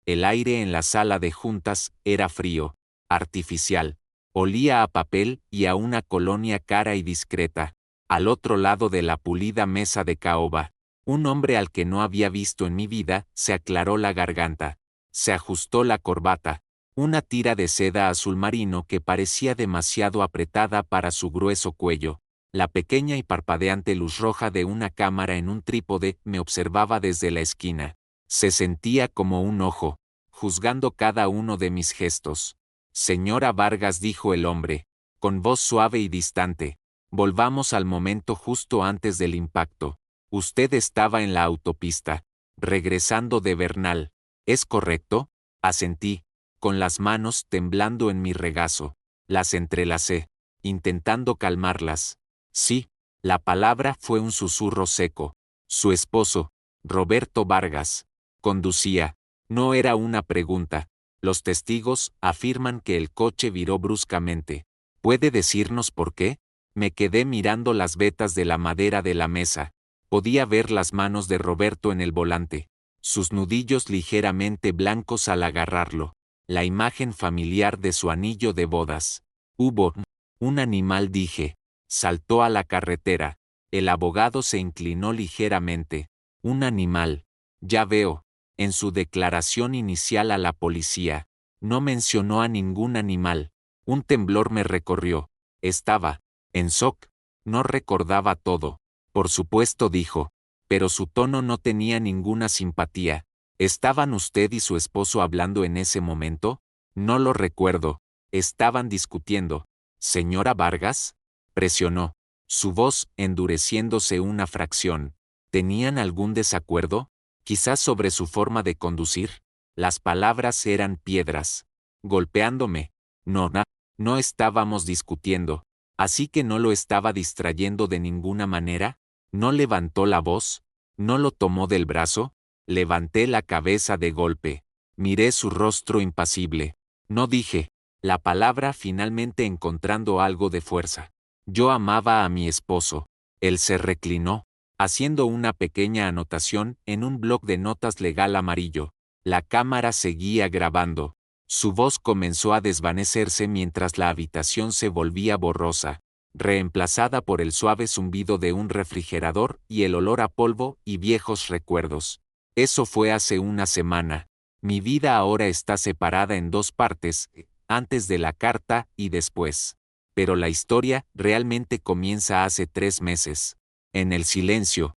El aire en la sala de juntas era frío, artificial. Olía a papel y a una colonia cara y discreta. Al otro lado de la pulida mesa de caoba, un hombre al que no había visto en mi vida se aclaró la garganta. Se ajustó la corbata, una tira de seda azul marino que parecía demasiado apretada para su grueso cuello. La pequeña y parpadeante luz roja de una cámara en un trípode me observaba desde la esquina. Se sentía como un ojo, juzgando cada uno de mis gestos. Señora Vargas, dijo el hombre, con voz suave y distante, volvamos al momento justo antes del impacto. Usted estaba en la autopista, regresando de Bernal. ¿Es correcto? Asentí, con las manos temblando en mi regazo. Las entrelacé, intentando calmarlas. Sí, la palabra fue un susurro seco. Su esposo, Roberto Vargas, conducía. No era una pregunta. Los testigos afirman que el coche viró bruscamente. ¿Puede decirnos por qué? Me quedé mirando las vetas de la madera de la mesa. Podía ver las manos de Roberto en el volante, sus nudillos ligeramente blancos al agarrarlo, la imagen familiar de su anillo de bodas. Hubo un animal, dije. Saltó a la carretera. El abogado se inclinó ligeramente. Un animal. Ya veo. En su declaración inicial a la policía, no mencionó a ningún animal. Un temblor me recorrió. Estaba en shock. No recordaba todo. Por supuesto, dijo, pero su tono no tenía ninguna simpatía. ¿Estaban usted y su esposo hablando en ese momento? No lo recuerdo. Estaban discutiendo. ¿Señora Vargas? Presionó, su voz endureciéndose una fracción. ¿Tenían algún desacuerdo? Quizás sobre su forma de conducir. Las palabras eran piedras. Golpeándome. No estábamos discutiendo. Así que no lo estaba distrayendo de ninguna manera. ¿No levantó la voz? ¿No lo tomó del brazo? Levanté la cabeza de golpe. Miré su rostro impasible. No dije la palabra, finalmente encontrando algo de fuerza. Yo amaba a mi esposo. Él se reclinó, haciendo una pequeña anotación en un bloc de notas legal amarillo. La cámara seguía grabando. Su voz comenzó a desvanecerse mientras la habitación se volvía borrosa, reemplazada por el suave zumbido de un refrigerador y el olor a polvo y viejos recuerdos. Eso fue hace una semana. Mi vida ahora está separada en dos partes, antes de la carta y después. Pero la historia realmente comienza hace 3 meses. En el silencio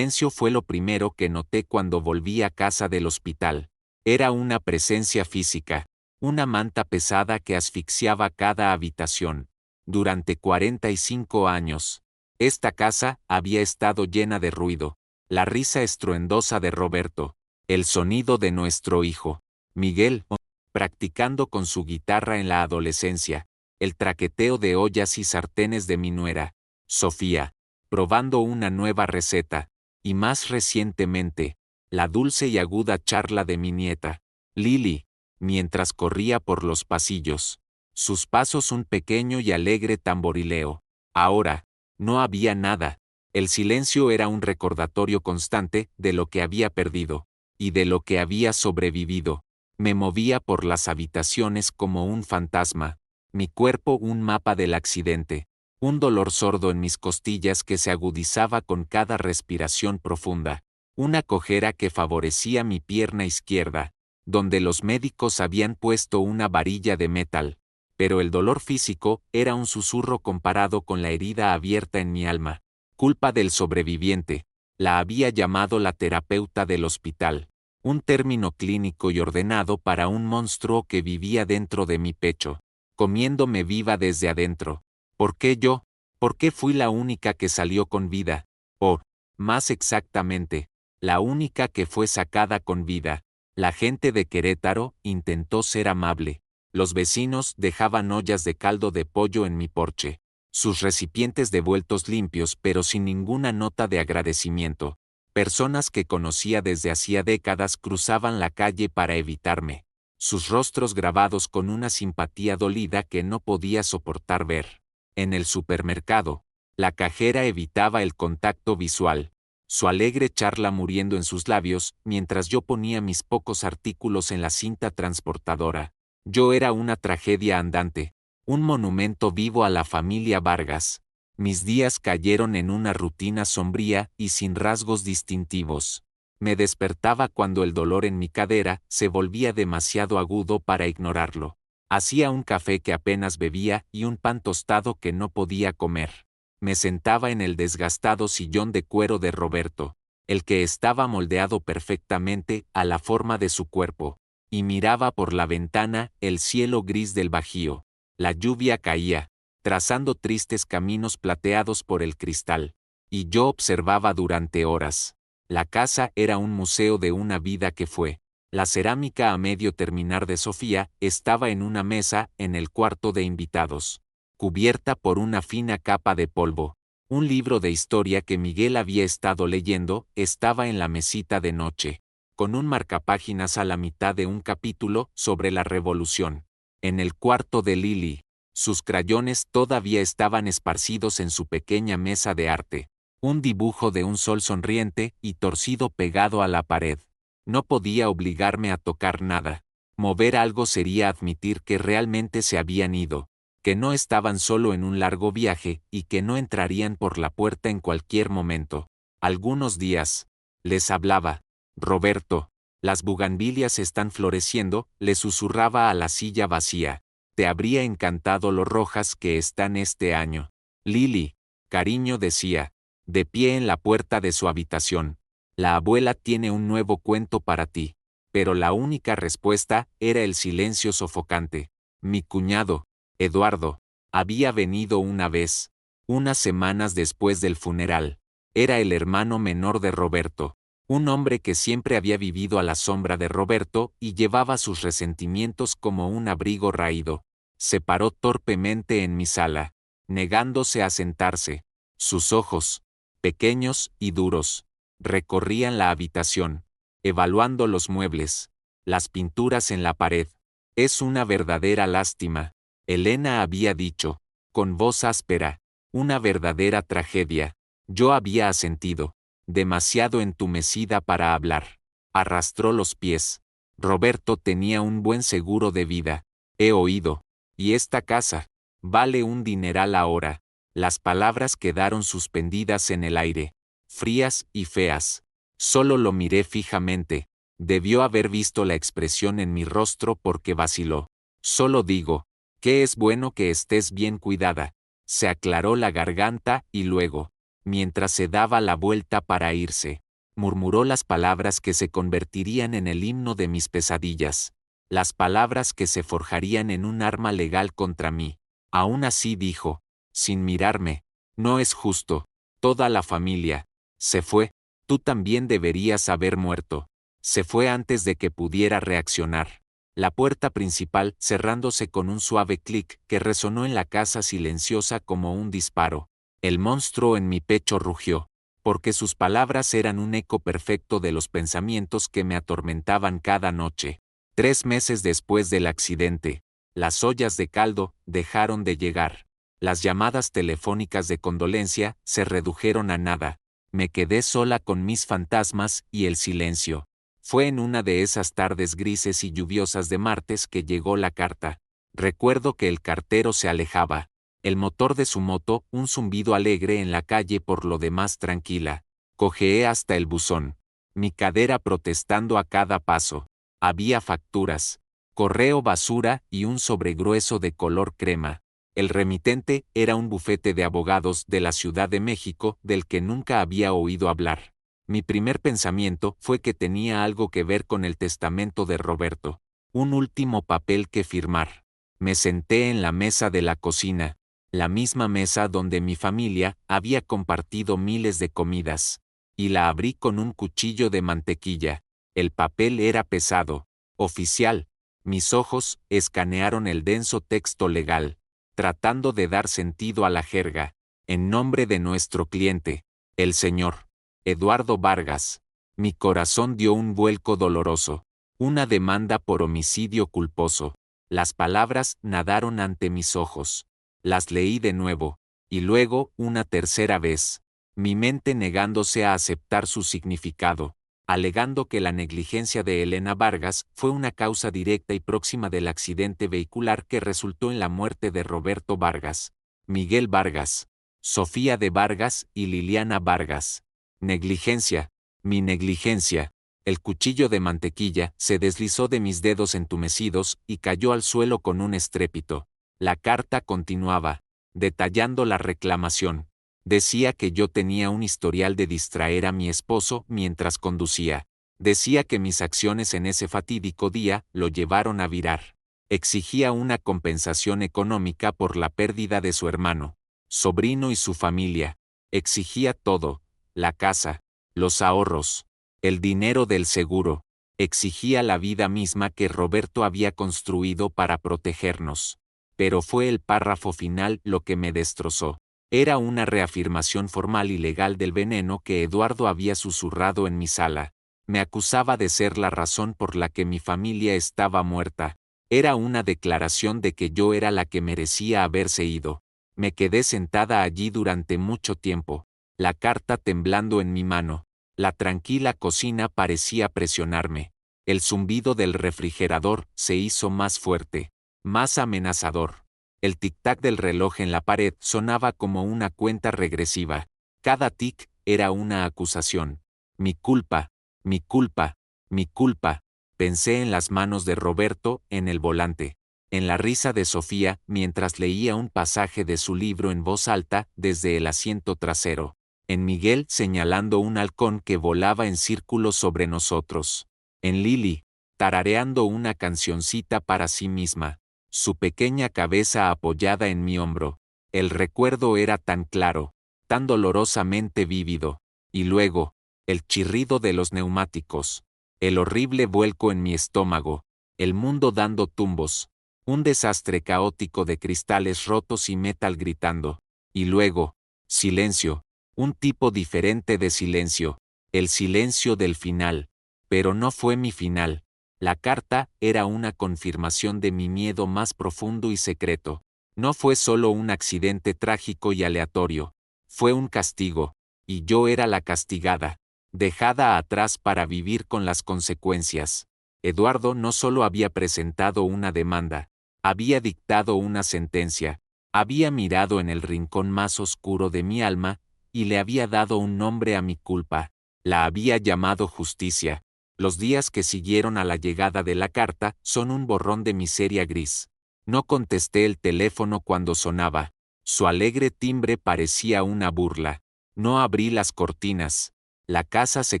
fue lo primero que noté cuando volví a casa del hospital. Era una presencia física, una manta pesada que asfixiaba cada habitación. Durante 45 años, esta casa había estado llena de ruido, la risa estruendosa de Roberto, el sonido de nuestro hijo, Miguel, practicando con su guitarra en la adolescencia, el traqueteo de ollas y sartenes de mi nuera, Sofía, probando una nueva receta, y más recientemente, la dulce y aguda charla de mi nieta, Lily, mientras corría por los pasillos. Sus pasos un pequeño y alegre tamborileo. Ahora, no había nada. El silencio era un recordatorio constante de lo que había perdido, y de lo que había sobrevivido. Me movía por las habitaciones como un fantasma, mi cuerpo un mapa del accidente, un dolor sordo en mis costillas que se agudizaba con cada respiración profunda, una cojera que favorecía mi pierna izquierda, donde los médicos habían puesto una varilla de metal, pero el dolor físico era un susurro comparado con la herida abierta en mi alma, culpa del sobreviviente, la había llamado la terapeuta del hospital, un término clínico y ordenado para un monstruo que vivía dentro de mi pecho, comiéndome viva desde adentro. ¿Por qué yo? ¿Por qué fui la única que salió con vida? O, más exactamente, la única que fue sacada con vida. La gente de Querétaro intentó ser amable. Los vecinos dejaban ollas de caldo de pollo en mi porche, sus recipientes devueltos limpios pero sin ninguna nota de agradecimiento. Personas que conocía desde hacía décadas cruzaban la calle para evitarme, sus rostros grabados con una simpatía dolida que no podía soportar ver. En el supermercado, la cajera evitaba el contacto visual. su alegre charla muriendo en sus labios, mientras yo ponía mis pocos artículos en la cinta transportadora. Yo era una tragedia andante, un monumento vivo a la familia Vargas. Mis días cayeron en una rutina sombría y sin rasgos distintivos. Me despertaba cuando el dolor en mi cadera se volvía demasiado agudo para ignorarlo. Hacía un café que apenas bebía y un pan tostado que no podía comer. Me sentaba en el desgastado sillón de cuero de Roberto, el que estaba moldeado perfectamente a la forma de su cuerpo, y miraba por la ventana el cielo gris del Bajío. La lluvia caía, trazando tristes caminos plateados por el cristal, y yo observaba durante horas. La casa era un museo de una vida que fue. La cerámica a medio terminar de Sofía estaba en una mesa en el cuarto de invitados, cubierta por una fina capa de polvo. Un libro de historia que Miguel había estado leyendo estaba en la mesita de noche, con un marcapáginas a la mitad de un capítulo sobre la Revolución. En el cuarto de Lily, sus crayones todavía estaban esparcidos en su pequeña mesa de arte, un dibujo de un sol sonriente y torcido pegado a la pared. No podía obligarme a tocar nada. Mover algo sería admitir que realmente se habían ido, que no estaban solo en un largo viaje y que no entrarían por la puerta en cualquier momento. Algunos días, les hablaba. Roberto, las bugambilias están floreciendo, le susurraba a la silla vacía. Te habría encantado lo rojas que están este año. Lily, cariño, decía, de pie en la puerta de su habitación. La abuela tiene un nuevo cuento para ti. Pero la única respuesta era el silencio sofocante. Mi cuñado, Eduardo, había venido una vez, unas semanas después del funeral. Era el hermano menor de Roberto, un hombre que siempre había vivido a la sombra de Roberto y llevaba sus resentimientos como un abrigo raído. Se paró torpemente en mi sala, negándose a sentarse. Sus ojos, pequeños y duros, recorrían la habitación, evaluando los muebles, las pinturas en la pared. Es una verdadera lástima, Elena había dicho, con voz áspera, una verdadera tragedia. Yo había asentido, demasiado entumecida para hablar. Arrastró los pies. Roberto tenía un buen seguro de vida. He oído. Y esta casa vale un dineral ahora. Las palabras quedaron suspendidas en el aire, frías y feas. Solo lo miré fijamente. Debió haber visto la expresión en mi rostro porque vaciló. Solo digo, que es bueno que estés bien cuidada. Se aclaró la garganta y luego, mientras se daba la vuelta para irse, murmuró las palabras que se convertirían en el himno de mis pesadillas. Las palabras que se forjarían en un arma legal contra mí. Aún así dijo, sin mirarme, no es justo. Toda la familia se fue. Tú también deberías haber muerto. Se fue antes de que pudiera reaccionar. La puerta principal cerrándose con un suave clic que resonó en la casa silenciosa como un disparo. El monstruo en mi pecho rugió, porque sus palabras eran un eco perfecto de los pensamientos que me atormentaban cada noche. 3 meses después del accidente, las ollas de caldo dejaron de llegar. Las llamadas telefónicas de condolencia se redujeron a nada. Me quedé sola con mis fantasmas y el silencio. Fue en una de esas tardes grises y lluviosas de martes que llegó la carta. Recuerdo que el cartero se alejaba. El motor de su moto, un zumbido alegre en la calle, por lo demás tranquila. Cojeé hasta el buzón, mi cadera protestando a cada paso. Había facturas, correo, basura y un sobregrueso de color crema. El remitente era un bufete de abogados de la Ciudad de México del que nunca había oído hablar. Mi primer pensamiento fue que tenía algo que ver con el testamento de Roberto. Un último papel que firmar. Me senté en la mesa de la cocina, la misma mesa donde mi familia había compartido miles de comidas, y la abrí con un cuchillo de mantequilla. El papel era pesado, oficial. Mis ojos escanearon el denso texto legal, tratando de dar sentido a la jerga. En nombre de nuestro cliente, el señor Eduardo Vargas. Mi corazón dio un vuelco doloroso. Una demanda por homicidio culposo. Las palabras nadaron ante mis ojos. Las leí de nuevo, y luego una tercera vez. mi mente negándose a aceptar su significado, alegando que la negligencia de Elena Vargas fue una causa directa y próxima del accidente vehicular que resultó en la muerte de Roberto Vargas, Miguel Vargas, Sofía de Vargas y Liliana Vargas. Negligencia, mi negligencia. El cuchillo de mantequilla se deslizó de mis dedos entumecidos y cayó al suelo con un estrépito. La carta continuaba, detallando la reclamación. Decía que yo tenía un historial de distraer a mi esposo mientras conducía. Decía que mis acciones en ese fatídico día lo llevaron a virar. Exigía una compensación económica por la pérdida de su hermano, sobrino y su familia. Exigía todo, la casa, los ahorros, el dinero del seguro. Exigía la vida misma que Roberto había construido para protegernos. Pero fue el párrafo final lo que me destrozó. Era una reafirmación formal y legal del veneno que Eduardo había susurrado en mi sala. Me acusaba de ser la razón por la que mi familia estaba muerta. Era una declaración de que yo era la que merecía haberse ido. Me quedé sentada allí durante mucho tiempo, la carta temblando en mi mano. La tranquila cocina parecía presionarme. El zumbido del refrigerador se hizo más fuerte, más amenazador. El tic-tac del reloj en la pared sonaba como una cuenta regresiva. Cada tic era una acusación. Mi culpa, mi culpa, mi culpa. Pensé en las manos de Roberto en el volante, en la risa de Sofía mientras leía un pasaje de su libro en voz alta desde el asiento trasero, en Miguel señalando un halcón que volaba en círculo sobre nosotros, en Lili, tarareando una cancioncita para sí misma, su pequeña cabeza apoyada en mi hombro. El recuerdo era tan claro, tan dolorosamente vívido, y luego, el chirrido de los neumáticos, el horrible vuelco en mi estómago, el mundo dando tumbos, un desastre caótico de cristales rotos y metal gritando, y luego, silencio, un tipo diferente de silencio, el silencio del final, pero no fue mi final. La carta era una confirmación de mi miedo más profundo y secreto. No fue solo un accidente trágico y aleatorio, fue un castigo, y yo era la castigada, dejada atrás para vivir con las consecuencias. Eduardo no solo había presentado una demanda, había dictado una sentencia, había mirado en el rincón más oscuro de mi alma, y le había dado un nombre a mi culpa, la había llamado justicia. Los días que siguieron a la llegada de la carta son un borrón de miseria gris. No contesté el teléfono cuando sonaba. Su alegre timbre parecía una burla. No abrí las cortinas. La casa se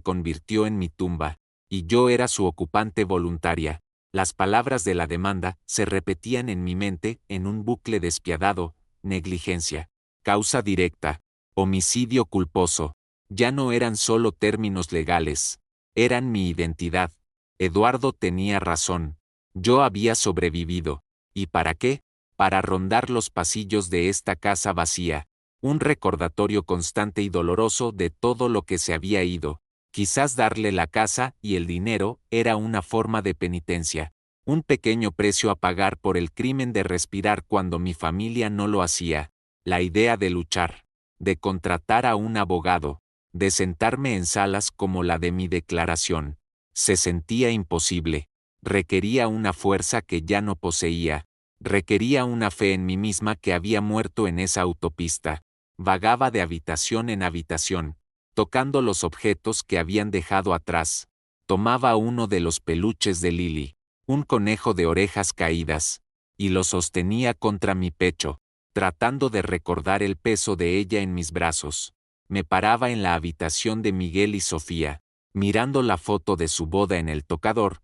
convirtió en mi tumba, y yo era su ocupante voluntaria. Las palabras de la demanda se repetían en mi mente en un bucle despiadado: negligencia, causa directa, homicidio culposo. Ya no eran solo términos legales. Eran mi identidad. Eduardo tenía razón. Yo había sobrevivido. ¿Y para qué? Para rondar los pasillos de esta casa vacía. Un recordatorio constante y doloroso de todo lo que se había ido. Quizás darle la casa y el dinero era una forma de penitencia. Un pequeño precio a pagar por el crimen de respirar cuando mi familia no lo hacía. La idea de luchar, de contratar a un abogado, de sentarme en salas como la de mi declaración, se sentía imposible. Requería una fuerza que ya no poseía. Requería una fe en mí misma que había muerto en esa autopista. Vagaba de habitación en habitación, tocando los objetos que habían dejado atrás. Tomaba uno de los peluches de Lily, un conejo de orejas caídas, y lo sostenía contra mi pecho, tratando de recordar el peso de ella en mis brazos. Me paraba en la habitación de Miguel y Sofía, mirando la foto de su boda en el tocador,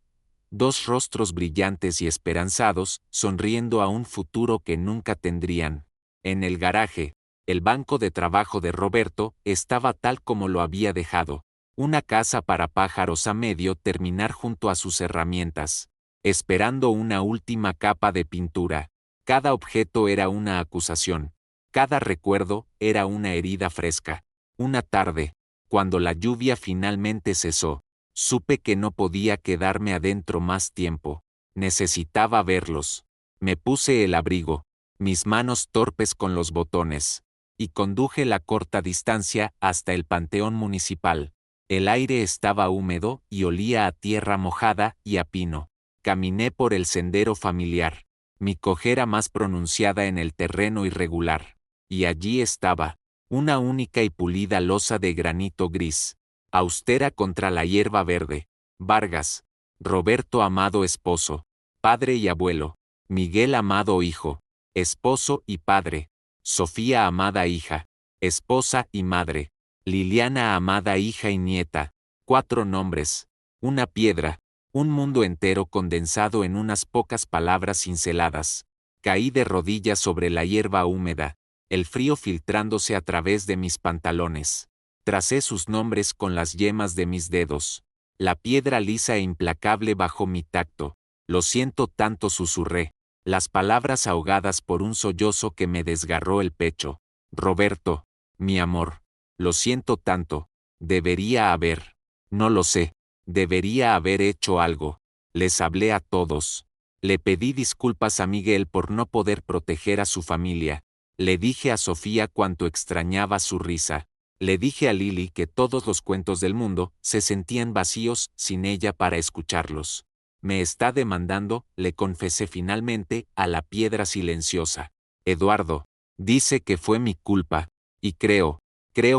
dos rostros brillantes y esperanzados, sonriendo a un futuro que nunca tendrían. En el garaje, el banco de trabajo de Roberto estaba tal como lo había dejado, una casa para pájaros a medio terminar junto a sus herramientas, esperando una última capa de pintura. Cada objeto era una acusación, cada recuerdo era una herida fresca. Una tarde, cuando la lluvia finalmente cesó, supe que no podía quedarme adentro más tiempo. Necesitaba verlos. Me puse el abrigo, mis manos torpes con los botones. y conduje la corta distancia hasta el panteón municipal. El aire estaba húmedo y olía a tierra mojada y a pino. Caminé por el sendero familiar, mi cojera más pronunciada en el terreno irregular. Y allí estaba, una única y pulida losa de granito gris, austera contra la hierba verde. Vargas, Roberto amado esposo, padre y abuelo, Miguel amado hijo, esposo y padre, Sofía amada hija, esposa y madre, Liliana amada hija y nieta, 4 nombres, una piedra, un mundo entero condensado en unas pocas palabras cinceladas. Caí de rodillas sobre la hierba húmeda, el frío filtrándose a través de mis pantalones. Tracé sus nombres con las yemas de mis dedos. La piedra lisa e implacable bajo mi tacto. Lo siento tanto, susurré. Las palabras ahogadas por un sollozo que me desgarró el pecho. Roberto, mi amor. Lo siento tanto. Debería haber. No lo sé. Debería haber hecho algo. Les hablé a todos. Le pedí disculpas a Miguel por no poder proteger a su familia. Le dije a Sofía cuánto extrañaba su risa. Le dije a Lily que todos los cuentos del mundo se sentían vacíos sin ella para escucharlos. Me está demandando, le confesé finalmente a la piedra silenciosa. Eduardo, dice que fue mi culpa, y creo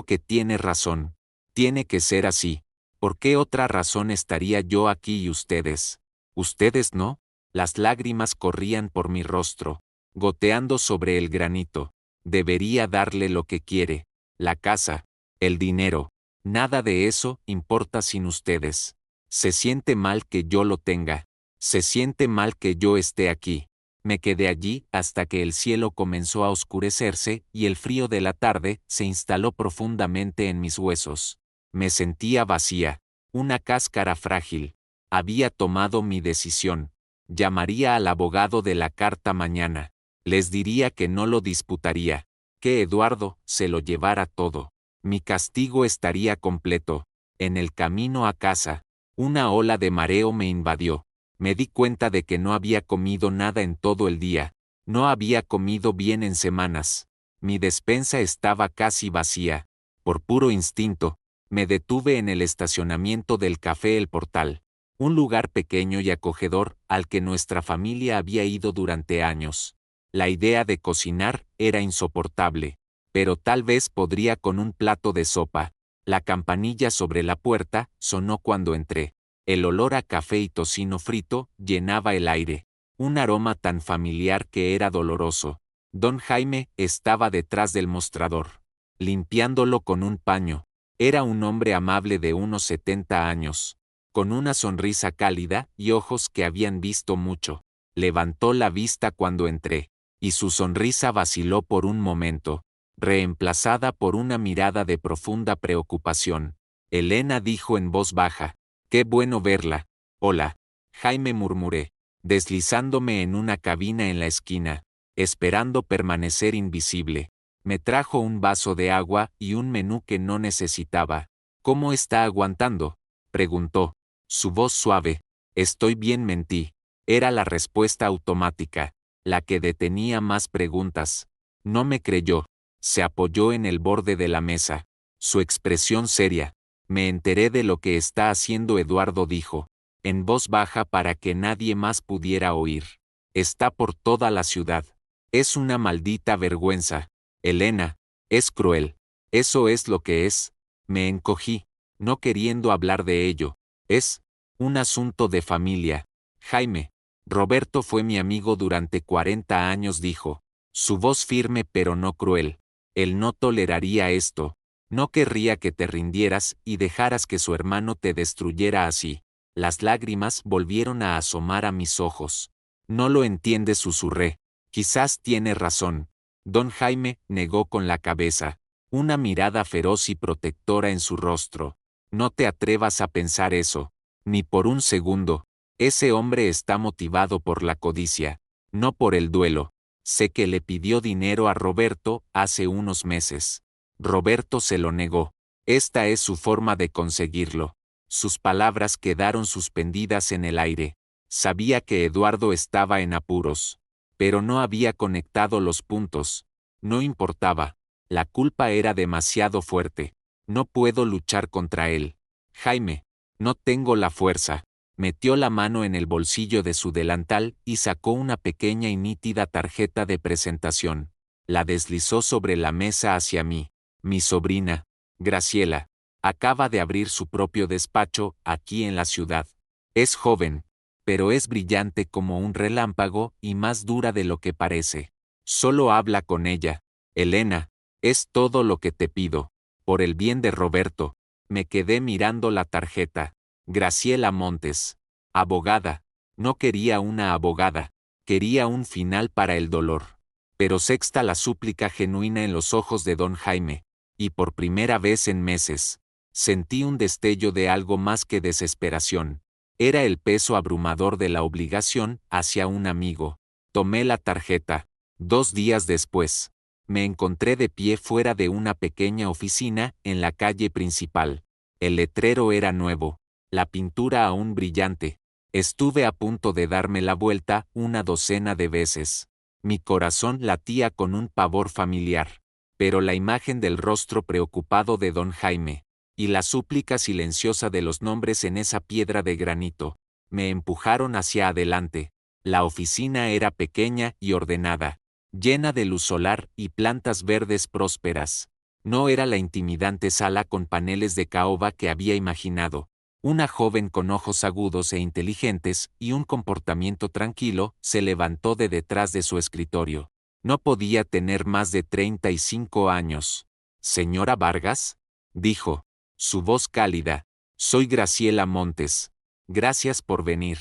que tiene razón. Tiene que ser así. ¿Por qué otra razón estaría yo aquí y ustedes? ¿Ustedes no? Las lágrimas corrían por mi rostro, goteando sobre el granito. Debería darle lo que quiere, la casa, el dinero. Nada de eso importa sin ustedes. Se siente mal que yo lo tenga. Se siente mal que yo esté aquí. Me quedé allí hasta que el cielo comenzó a oscurecerse y el frío de la tarde se instaló profundamente en mis huesos. Me sentía vacía, una cáscara frágil. Había tomado mi decisión. Llamaría al abogado de la carta mañana. Les diría que no lo disputaría, que Eduardo se lo llevara todo. Mi castigo estaría completo. En el camino a casa, una ola de mareo me invadió. Me di cuenta de que no había comido nada en todo el día. No había comido bien en semanas. Mi despensa estaba casi vacía. Por puro instinto, me detuve en el estacionamiento del Café El Portal, un lugar pequeño y acogedor al que nuestra familia había ido durante años. La idea de cocinar era insoportable, pero tal vez podría con un plato de sopa. La campanilla sobre la puerta sonó cuando entré. El olor a café y tocino frito llenaba el aire, un aroma tan familiar que era doloroso. Don Jaime estaba detrás del mostrador, limpiándolo con un paño. Era un hombre amable de unos 70 años, con una sonrisa cálida y ojos que habían visto mucho. Levantó la vista cuando entré, y su sonrisa vaciló por un momento, reemplazada por una mirada de profunda preocupación. Elena dijo en voz baja, «Qué bueno verla». «Hola», Jaime murmuré, deslizándome en una cabina en la esquina, esperando permanecer invisible. Me trajo un vaso de agua y un menú que no necesitaba. «¿Cómo está aguantando?», preguntó. Su voz suave. «Estoy bien», mentí. Era la respuesta automática, la que detenía más preguntas. No me creyó. Se apoyó en el borde de la mesa. Su expresión seria. «Me enteré de lo que está haciendo Eduardo», dijo, en voz baja para que nadie más pudiera oír. «Está por toda la ciudad. Es una maldita vergüenza. Elena, es cruel. Eso es lo que es». Me encogí, no queriendo hablar de ello. «Es un asunto de familia. Jaime. Roberto fue mi amigo durante 40 años», dijo, su voz firme pero no cruel. «Él no toleraría esto. No querría que te rindieras y dejaras que su hermano te destruyera así». Las lágrimas volvieron a asomar a mis ojos. «No lo entiendes», susurré. «Quizás tiene razón». Don Jaime negó con la cabeza, una mirada feroz y protectora en su rostro. «No te atrevas a pensar eso, ni por un segundo. Ese hombre está motivado por la codicia, no por el duelo. Sé que le pidió dinero a Roberto hace unos meses. Roberto se lo negó. Esta es su forma de conseguirlo». Sus palabras quedaron suspendidas en el aire. Sabía que Eduardo estaba en apuros, pero no había conectado los puntos. No importaba. La culpa era demasiado fuerte. No puedo luchar contra él. Jaime, no tengo la fuerza. Metió la mano en el bolsillo de su delantal y sacó una pequeña y nítida tarjeta de presentación. La deslizó sobre la mesa hacia mí. Mi sobrina, Graciela, acaba de abrir su propio despacho aquí en la ciudad. Es joven, pero es brillante como un relámpago y más dura de lo que parece. Solo habla con ella. Elena, es todo lo que te pido. Por el bien de Roberto. Me quedé mirando la tarjeta. Graciela Montes. Abogada. No quería una abogada. Quería un final para el dolor. Pero sexta la súplica genuina en los ojos de don Jaime. Y por primera vez en meses, sentí un destello de algo más que desesperación. Era el peso abrumador de la obligación hacia un amigo. Tomé la tarjeta. 2 días después, me encontré de pie fuera de una pequeña oficina en la calle principal. El letrero era nuevo, la pintura aún brillante. Estuve a punto de darme la vuelta una docena de veces. Mi corazón latía con un pavor familiar, pero la imagen del rostro preocupado de don Jaime, y la súplica silenciosa de los nombres en esa piedra de granito, me empujaron hacia adelante. La oficina era pequeña y ordenada, llena de luz solar y plantas verdes prósperas. No era la intimidante sala con paneles de caoba que había imaginado. Una joven con ojos agudos e inteligentes y un comportamiento tranquilo se levantó de detrás de su escritorio. No podía tener más de 35 años. «Señora Vargas», dijo, su voz cálida, «soy Graciela Montes. Gracias por venir.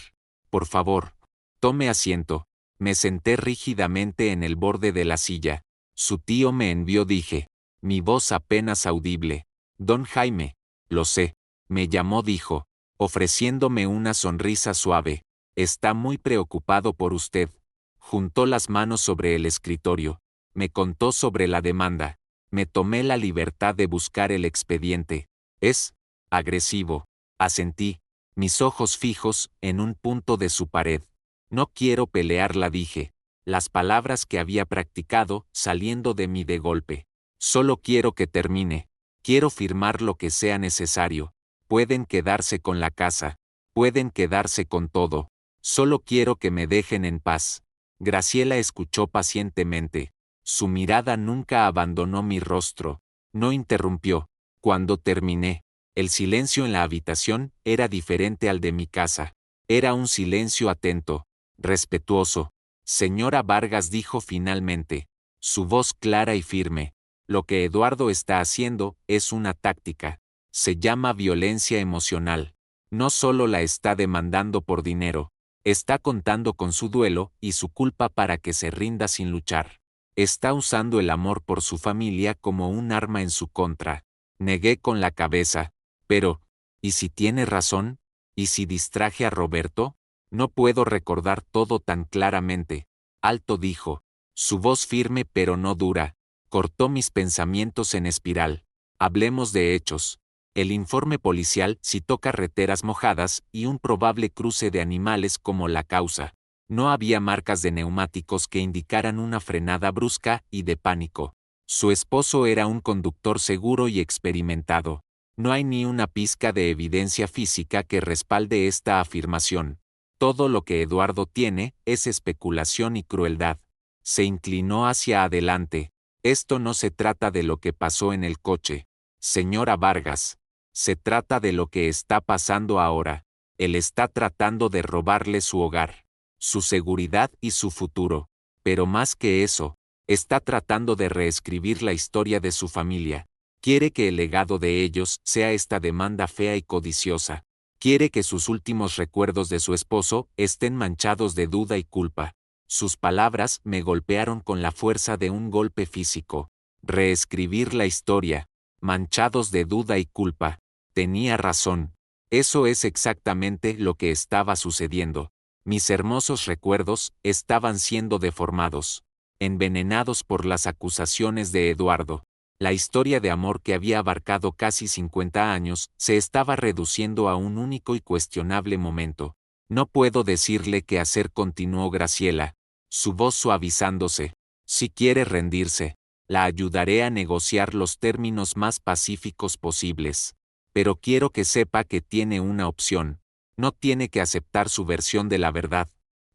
Por favor, tome asiento». Me senté rígidamente en el borde de la silla. «Su tío me envió», dije, mi voz apenas audible. «Don Jaime». «Lo sé». Me llamó, dijo, ofreciéndome una sonrisa suave. «Está muy preocupado por usted». Juntó las manos sobre el escritorio. Me contó sobre la demanda. Me tomé la libertad de buscar el expediente. «Es agresivo», asentí, mis ojos fijos en un punto de su pared. «No quiero pelearla», dije. Las palabras que había practicado saliendo de mí de golpe. «Solo quiero que termine. Quiero firmar lo que sea necesario. Pueden quedarse con la casa. Pueden quedarse con todo. Solo quiero que me dejen en paz». Graciela escuchó pacientemente. Su mirada nunca abandonó mi rostro. No interrumpió. Cuando terminé, el silencio en la habitación era diferente al de mi casa. Era un silencio atento, respetuoso. «Señora Vargas», dijo finalmente, su voz clara y firme, «lo que Eduardo está haciendo es una táctica. Se llama violencia emocional. No solo la está demandando por dinero, está contando con su duelo y su culpa para que se rinda sin luchar. Está usando el amor por su familia como un arma en su contra». Negué con la cabeza. «Pero, ¿y si tiene razón? ¿Y si distraje a Roberto? No puedo recordar todo tan claramente». «Alto», dijo. Su voz firme pero no dura. Cortó mis pensamientos en espiral. «Hablemos de hechos». El informe policial citó carreteras mojadas y un probable cruce de animales como la causa. No había marcas de neumáticos que indicaran una frenada brusca y de pánico. Su esposo era un conductor seguro y experimentado. No hay ni una pizca de evidencia física que respalde esta afirmación. Todo lo que Eduardo tiene es especulación y crueldad. Se inclinó hacia adelante. «Esto no se trata de lo que pasó en el coche, señora Vargas. Se trata de lo que está pasando ahora. Él está tratando de robarle su hogar, su seguridad y su futuro. Pero más que eso, está tratando de reescribir la historia de su familia. Quiere que el legado de ellos sea esta demanda fea y codiciosa. Quiere que sus últimos recuerdos de su esposo estén manchados de duda y culpa». Sus palabras me golpearon con la fuerza de un golpe físico. Reescribir la historia, manchados de duda y culpa. Tenía razón. Eso es exactamente lo que estaba sucediendo. Mis hermosos recuerdos estaban siendo deformados, envenenados por las acusaciones de Eduardo. La historia de amor que había abarcado casi 50 años se estaba reduciendo a un único y cuestionable momento. «No puedo decirle qué hacer», continuó Graciela, su voz suavizándose. «Si quiere rendirse, La ayudaré a negociar los términos más pacíficos posibles. Pero quiero que sepa que tiene una opción. No tiene que aceptar su versión de la verdad.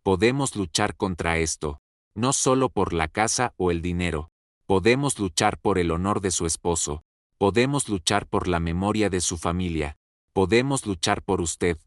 Podemos luchar contra esto. No solo por la casa o el dinero. Podemos luchar por el honor de su esposo. Podemos luchar por la memoria de su familia. Podemos luchar por usted.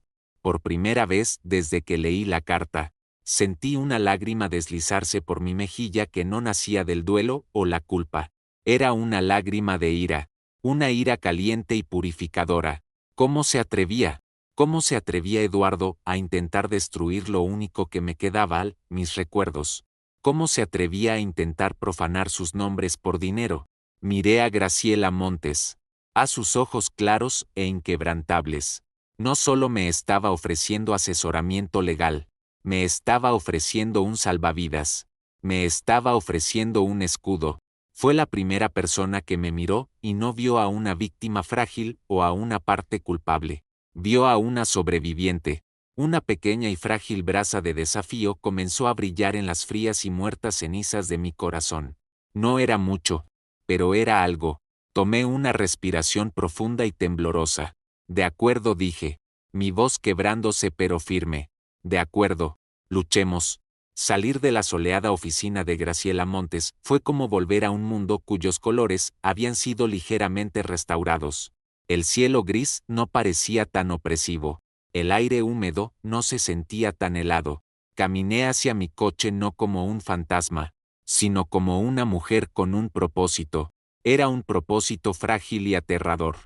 Por primera vez desde que leí la carta, sentí una lágrima deslizarse por mi mejilla que no nacía del duelo o la culpa. Era una lágrima de ira. Una ira caliente y purificadora. ¿Cómo se atrevía? ¿Cómo se atrevía Eduardo a intentar destruir lo único que me quedaba, mis recuerdos? ¿Cómo se atrevía a intentar profanar sus nombres por dinero? Miré a Graciela Montes. A sus ojos claros e inquebrantables. No solo me estaba ofreciendo asesoramiento legal, me estaba ofreciendo un salvavidas. Me estaba ofreciendo un escudo. Fue la primera persona que me miró y no vio a una víctima frágil o a una parte culpable. Vio a una sobreviviente. Una pequeña y frágil brasa de desafío comenzó a brillar en las frías y muertas cenizas de mi corazón. No era mucho, pero era algo. Tomé una respiración profunda y temblorosa. De acuerdo, dije, mi voz quebrándose pero firme. De acuerdo, luchemos. Salir de la soleada oficina de Graciela Montes fue como volver a un mundo cuyos colores habían sido ligeramente restaurados. El cielo gris no parecía tan opresivo. El aire húmedo no se sentía tan helado. Caminé hacia mi coche no como un fantasma, sino como una mujer con un propósito. Era un propósito frágil y aterrador.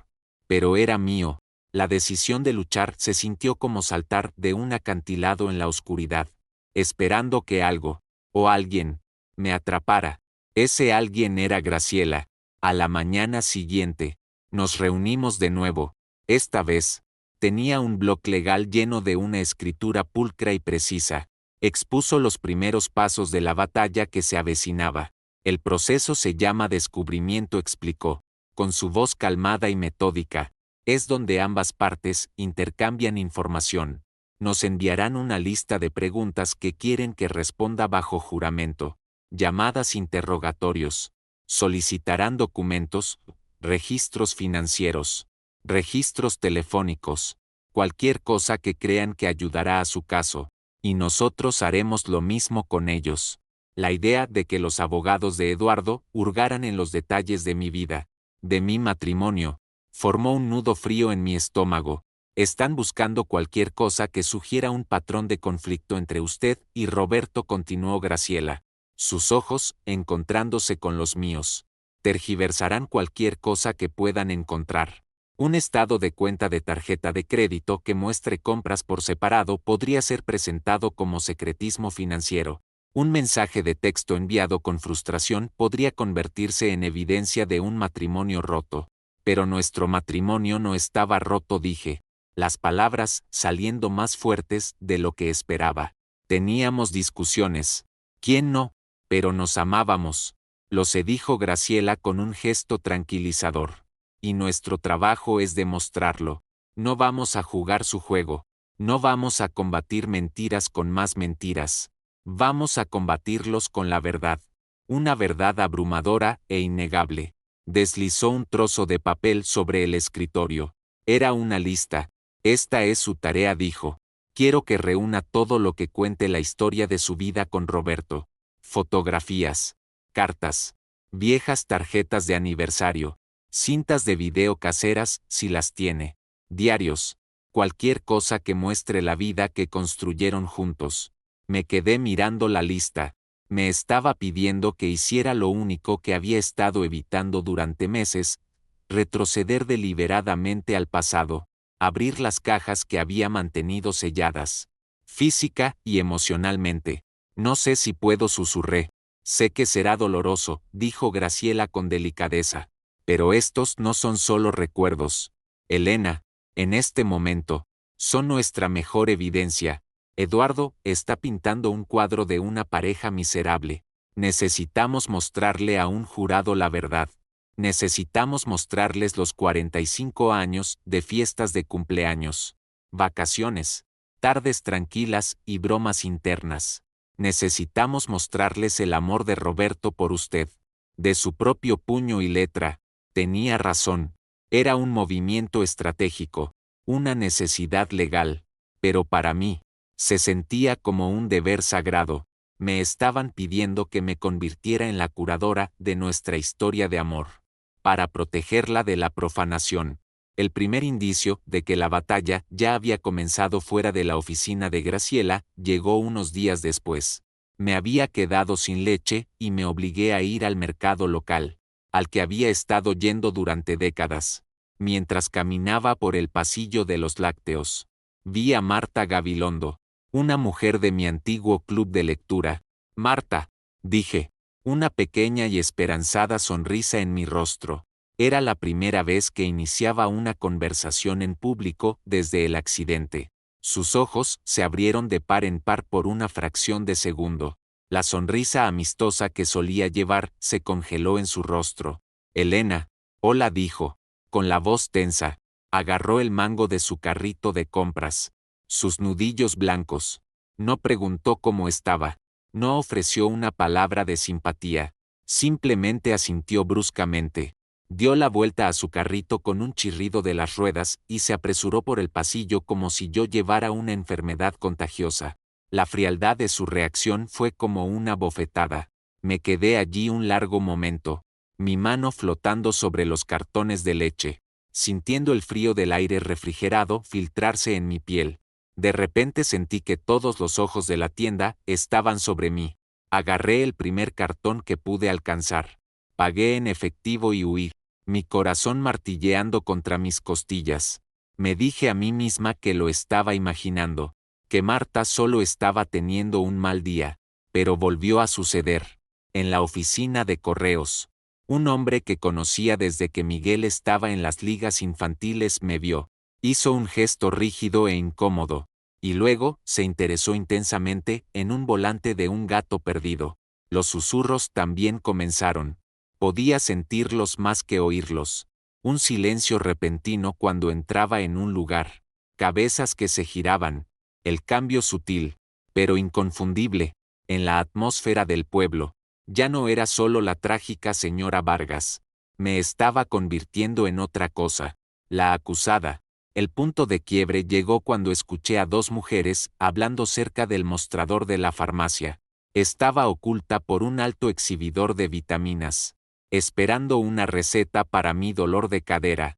Pero era mío. La decisión de luchar se sintió como saltar de un acantilado en la oscuridad, esperando que algo, o alguien, me atrapara. Ese alguien era Graciela. A la mañana siguiente, nos reunimos de nuevo. Esta vez, tenía un bloc legal lleno de una escritura pulcra y precisa. Expuso los primeros pasos de la batalla que se avecinaba. El proceso se llama descubrimiento, explicó, con su voz calmada y metódica. Es donde ambas partes intercambian información. Nos enviarán una lista de preguntas que quieren que responda bajo juramento. Llamadas interrogatorios. Solicitarán documentos, registros financieros, registros telefónicos, cualquier cosa que crean que ayudará a su caso, y nosotros haremos lo mismo con ellos. La idea de que los abogados de Eduardo hurgaran en los detalles de mi vida, de mi matrimonio, formó un nudo frío en mi estómago. Están buscando cualquier cosa que sugiera un patrón de conflicto entre usted y Roberto, continuó Graciela, sus ojos encontrándose con los míos. Tergiversarán cualquier cosa que puedan encontrar. Un estado de cuenta de tarjeta de crédito que muestre compras por separado podría ser presentado como secretismo financiero. Un mensaje de texto enviado con frustración podría convertirse en evidencia de un matrimonio roto. Pero nuestro matrimonio no estaba roto, dije. Las palabras saliendo más fuertes de lo que esperaba. Teníamos discusiones. ¿Quién no? Pero nos amábamos. Lo se dijo Graciela con un gesto tranquilizador. Y nuestro trabajo es demostrarlo. No vamos a jugar su juego. No vamos a combatir mentiras con más mentiras. Vamos a combatirlos con la verdad. Una verdad abrumadora e innegable. Deslizó un trozo de papel sobre el escritorio. Era una lista. Esta es su tarea, dijo. Quiero que reúna todo lo que cuente la historia de su vida con Roberto. Fotografías, cartas, viejas tarjetas de aniversario, cintas de video caseras, si las tiene, diarios, cualquier cosa que muestre la vida que construyeron juntos. Me quedé mirando la lista. Me estaba pidiendo que hiciera lo único que había estado evitando durante meses, retroceder deliberadamente al pasado, abrir las cajas que había mantenido selladas, física y emocionalmente. No sé si puedo, susurré. Sé que será doloroso, dijo Graciela con delicadeza. Pero estos no son solo recuerdos. Elena, en este momento, son nuestra mejor evidencia. Eduardo está pintando un cuadro de una pareja miserable. Necesitamos mostrarle a un jurado la verdad. Necesitamos mostrarles los 45 años de fiestas de cumpleaños, vacaciones, tardes tranquilas y bromas internas. Necesitamos mostrarles el amor de Roberto por usted. De su propio puño y letra. Tenía razón. Era un movimiento estratégico, una necesidad legal. Pero para mí, se sentía como un deber sagrado. Me estaban pidiendo que me convirtiera en la curadora de nuestra historia de amor, para protegerla de la profanación. El primer indicio de que la batalla ya había comenzado fuera de la oficina de Graciela llegó unos días después. Me había quedado sin leche y me obligué a ir al mercado local, al que había estado yendo durante décadas. Mientras caminaba por el pasillo de los lácteos, vi a Marta Gabilondo, una mujer de mi antiguo club de lectura. Marta, dije, una pequeña y esperanzada sonrisa en mi rostro. Era la primera vez que iniciaba una conversación en público desde el accidente. Sus ojos se abrieron de par en par por una fracción de segundo. La sonrisa amistosa que solía llevar se congeló en su rostro. Elena, hola, dijo, con la voz tensa. Agarró el mango de su carrito de compras. Sus nudillos blancos. No preguntó cómo estaba. No ofreció una palabra de simpatía. Simplemente asintió bruscamente. Dio la vuelta a su carrito con un chirrido de las ruedas y se apresuró por el pasillo como si yo llevara una enfermedad contagiosa. La frialdad de su reacción fue como una bofetada. Me quedé allí un largo momento, mi mano flotando sobre los cartones de leche, sintiendo el frío del aire refrigerado filtrarse en mi piel. De repente sentí que todos los ojos de la tienda estaban sobre mí. Agarré el primer cartón que pude alcanzar. Pagué en efectivo y huí, mi corazón martilleando contra mis costillas. Me dije a mí misma que lo estaba imaginando, que Marta solo estaba teniendo un mal día, pero volvió a suceder. En la oficina de correos, un hombre que conocía desde que Miguel estaba en las ligas infantiles me vio, hizo un gesto rígido e incómodo, y luego se interesó intensamente en un volante de un gato perdido. Los susurros también comenzaron. Podía sentirlos más que oírlos. Un silencio repentino cuando entraba en un lugar. Cabezas que se giraban. El cambio sutil, pero inconfundible, en la atmósfera del pueblo. Ya no era solo la trágica señora Vargas. Me estaba convirtiendo en otra cosa. La acusada. El punto de quiebre llegó cuando escuché a dos mujeres hablando cerca del mostrador de la farmacia. Estaba oculta por un alto exhibidor de vitaminas, esperando una receta para mi dolor de cadera.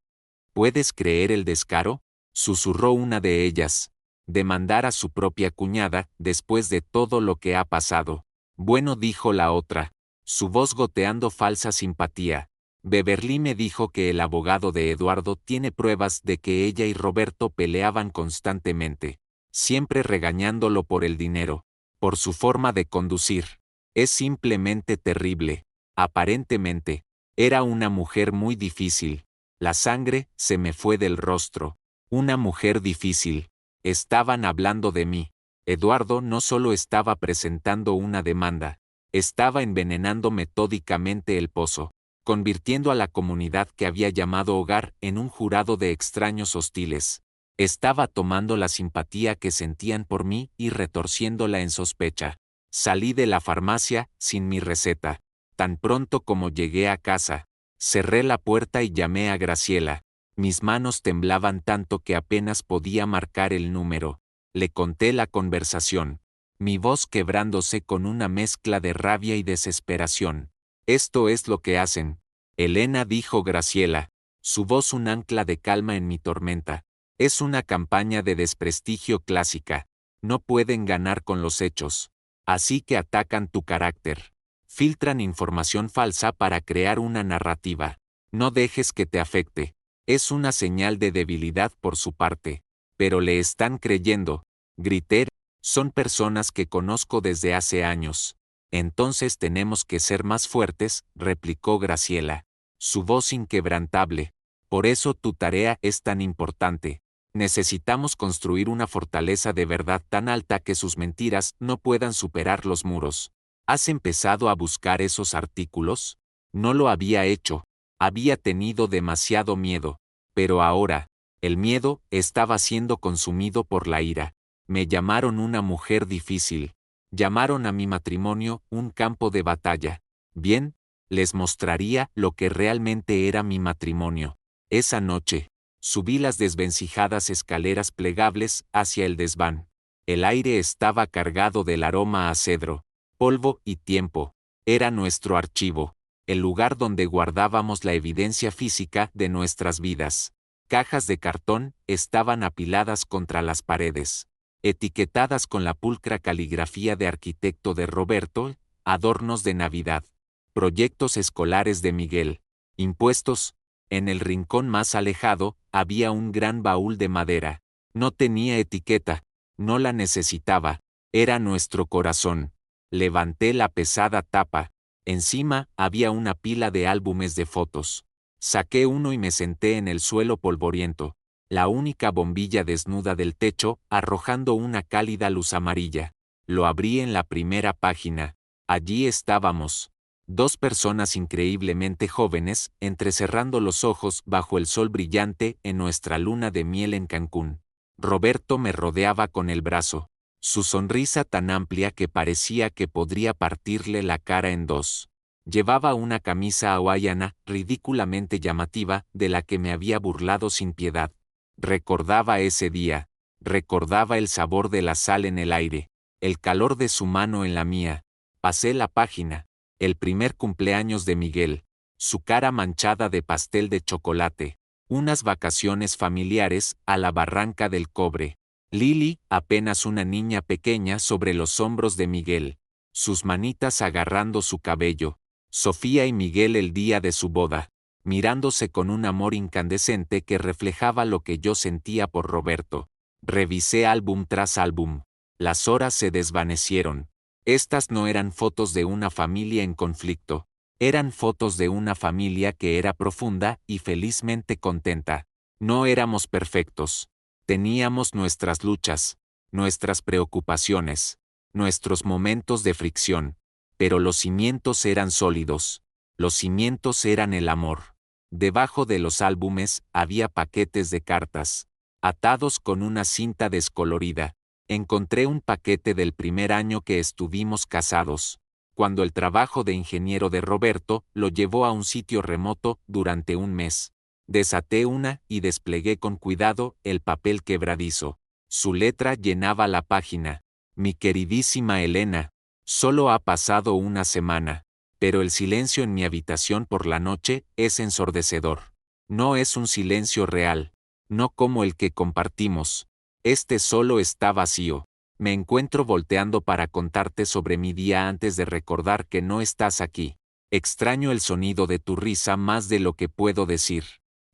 ¿Puedes creer el descaro?, susurró una de ellas. Demandar a su propia cuñada después de todo lo que ha pasado. Bueno, dijo la otra, su voz goteando falsa simpatía. Beverly me dijo que el abogado de Eduardo tiene pruebas de que ella y Roberto peleaban constantemente, siempre regañándolo por el dinero, por su forma de conducir. Es simplemente terrible. Aparentemente, era una mujer muy difícil. La sangre se me fue del rostro. Una mujer difícil. Estaban hablando de mí. Eduardo no solo estaba presentando una demanda, estaba envenenando metódicamente el pozo, convirtiendo a la comunidad que había llamado hogar en un jurado de extraños hostiles. Estaba tomando la simpatía que sentían por mí y retorciéndola en sospecha. Salí de la farmacia sin mi receta. Tan pronto como llegué a casa, cerré la puerta y llamé a Graciela. Mis manos temblaban tanto que apenas podía marcar el número. Le conté la conversación, mi voz quebrándose con una mezcla de rabia y desesperación. Esto es lo que hacen, Elena, dijo Graciela, su voz un ancla de calma en mi tormenta. Es una campaña de desprestigio clásica. No pueden ganar con los hechos. Así que atacan tu carácter. Filtran información falsa para crear una narrativa. No dejes que te afecte. Es una señal de debilidad por su parte. Pero le están creyendo. Grité. Son personas que conozco desde hace años. Entonces tenemos que ser más fuertes, replicó Graciela. Su voz inquebrantable. Por eso tu tarea es tan importante. Necesitamos construir una fortaleza de verdad tan alta que sus mentiras no puedan superar los muros. ¿Has empezado a buscar esos artículos? No lo había hecho. Había tenido demasiado miedo. Pero ahora, el miedo estaba siendo consumido por la ira. Me llamaron una mujer difícil. Llamaron a mi matrimonio un campo de batalla. Bien, Les mostraría lo que realmente era mi matrimonio. Esa noche, subí las desvencijadas escaleras plegables hacia el desván. El aire estaba cargado del aroma a cedro, polvo y tiempo. Era nuestro archivo, el lugar donde guardábamos la evidencia física de nuestras vidas. Cajas de cartón estaban apiladas contra las paredes, etiquetadas con la pulcra caligrafía de arquitecto de Roberto, adornos de Navidad, proyectos escolares de Miguel, impuestos. En el rincón más alejado, había un gran baúl de madera. No tenía etiqueta, no la necesitaba, era nuestro corazón. Levanté la pesada tapa. Encima había una pila de álbumes de fotos. Saqué uno y me senté en el suelo polvoriento, la única bombilla desnuda del techo, arrojando una cálida luz amarilla. Lo abrí en la primera página. Allí estábamos. Dos personas increíblemente jóvenes, entrecerrando los ojos bajo el sol brillante en nuestra luna de miel en Cancún. Roberto me rodeaba con el brazo. Su sonrisa tan amplia que parecía que podría partirle la cara en dos. Llevaba una camisa hawaiana, ridículamente llamativa, de la que me había burlado sin piedad. Recordaba ese día. Recordaba el sabor de la sal en el aire, el calor de su mano en la mía. Pasé la página. El primer cumpleaños de Miguel. Su cara manchada de pastel de chocolate. Unas vacaciones familiares a la Barranca del Cobre. Lili, apenas una niña pequeña sobre los hombros de Miguel. Sus manitas agarrando su cabello. Sofía y Miguel el día de su boda, mirándose con un amor incandescente que reflejaba lo que yo sentía por Roberto. Revisé álbum tras álbum. Las horas se desvanecieron. Estas no eran fotos de una familia en conflicto. Eran fotos de una familia que era profunda y felizmente contenta. No éramos perfectos. Teníamos nuestras luchas, nuestras preocupaciones, nuestros momentos de fricción. Pero los cimientos eran sólidos. Los cimientos eran el amor. Debajo de los álbumes había paquetes de cartas, atados con una cinta descolorida. Encontré un paquete del primer año que estuvimos casados, cuando el trabajo de ingeniero de Roberto lo llevó a un sitio remoto durante un mes. Desaté una y desplegué con cuidado el papel quebradizo. Su letra llenaba la página. Mi queridísima Elena, solo ha pasado una semana, pero el silencio en mi habitación por la noche es ensordecedor. No es un silencio real, no como el que compartimos. Este solo está vacío. Me encuentro volteando para contarte sobre mi día antes de recordar que no estás aquí. Extraño el sonido de tu risa más de lo que puedo decir.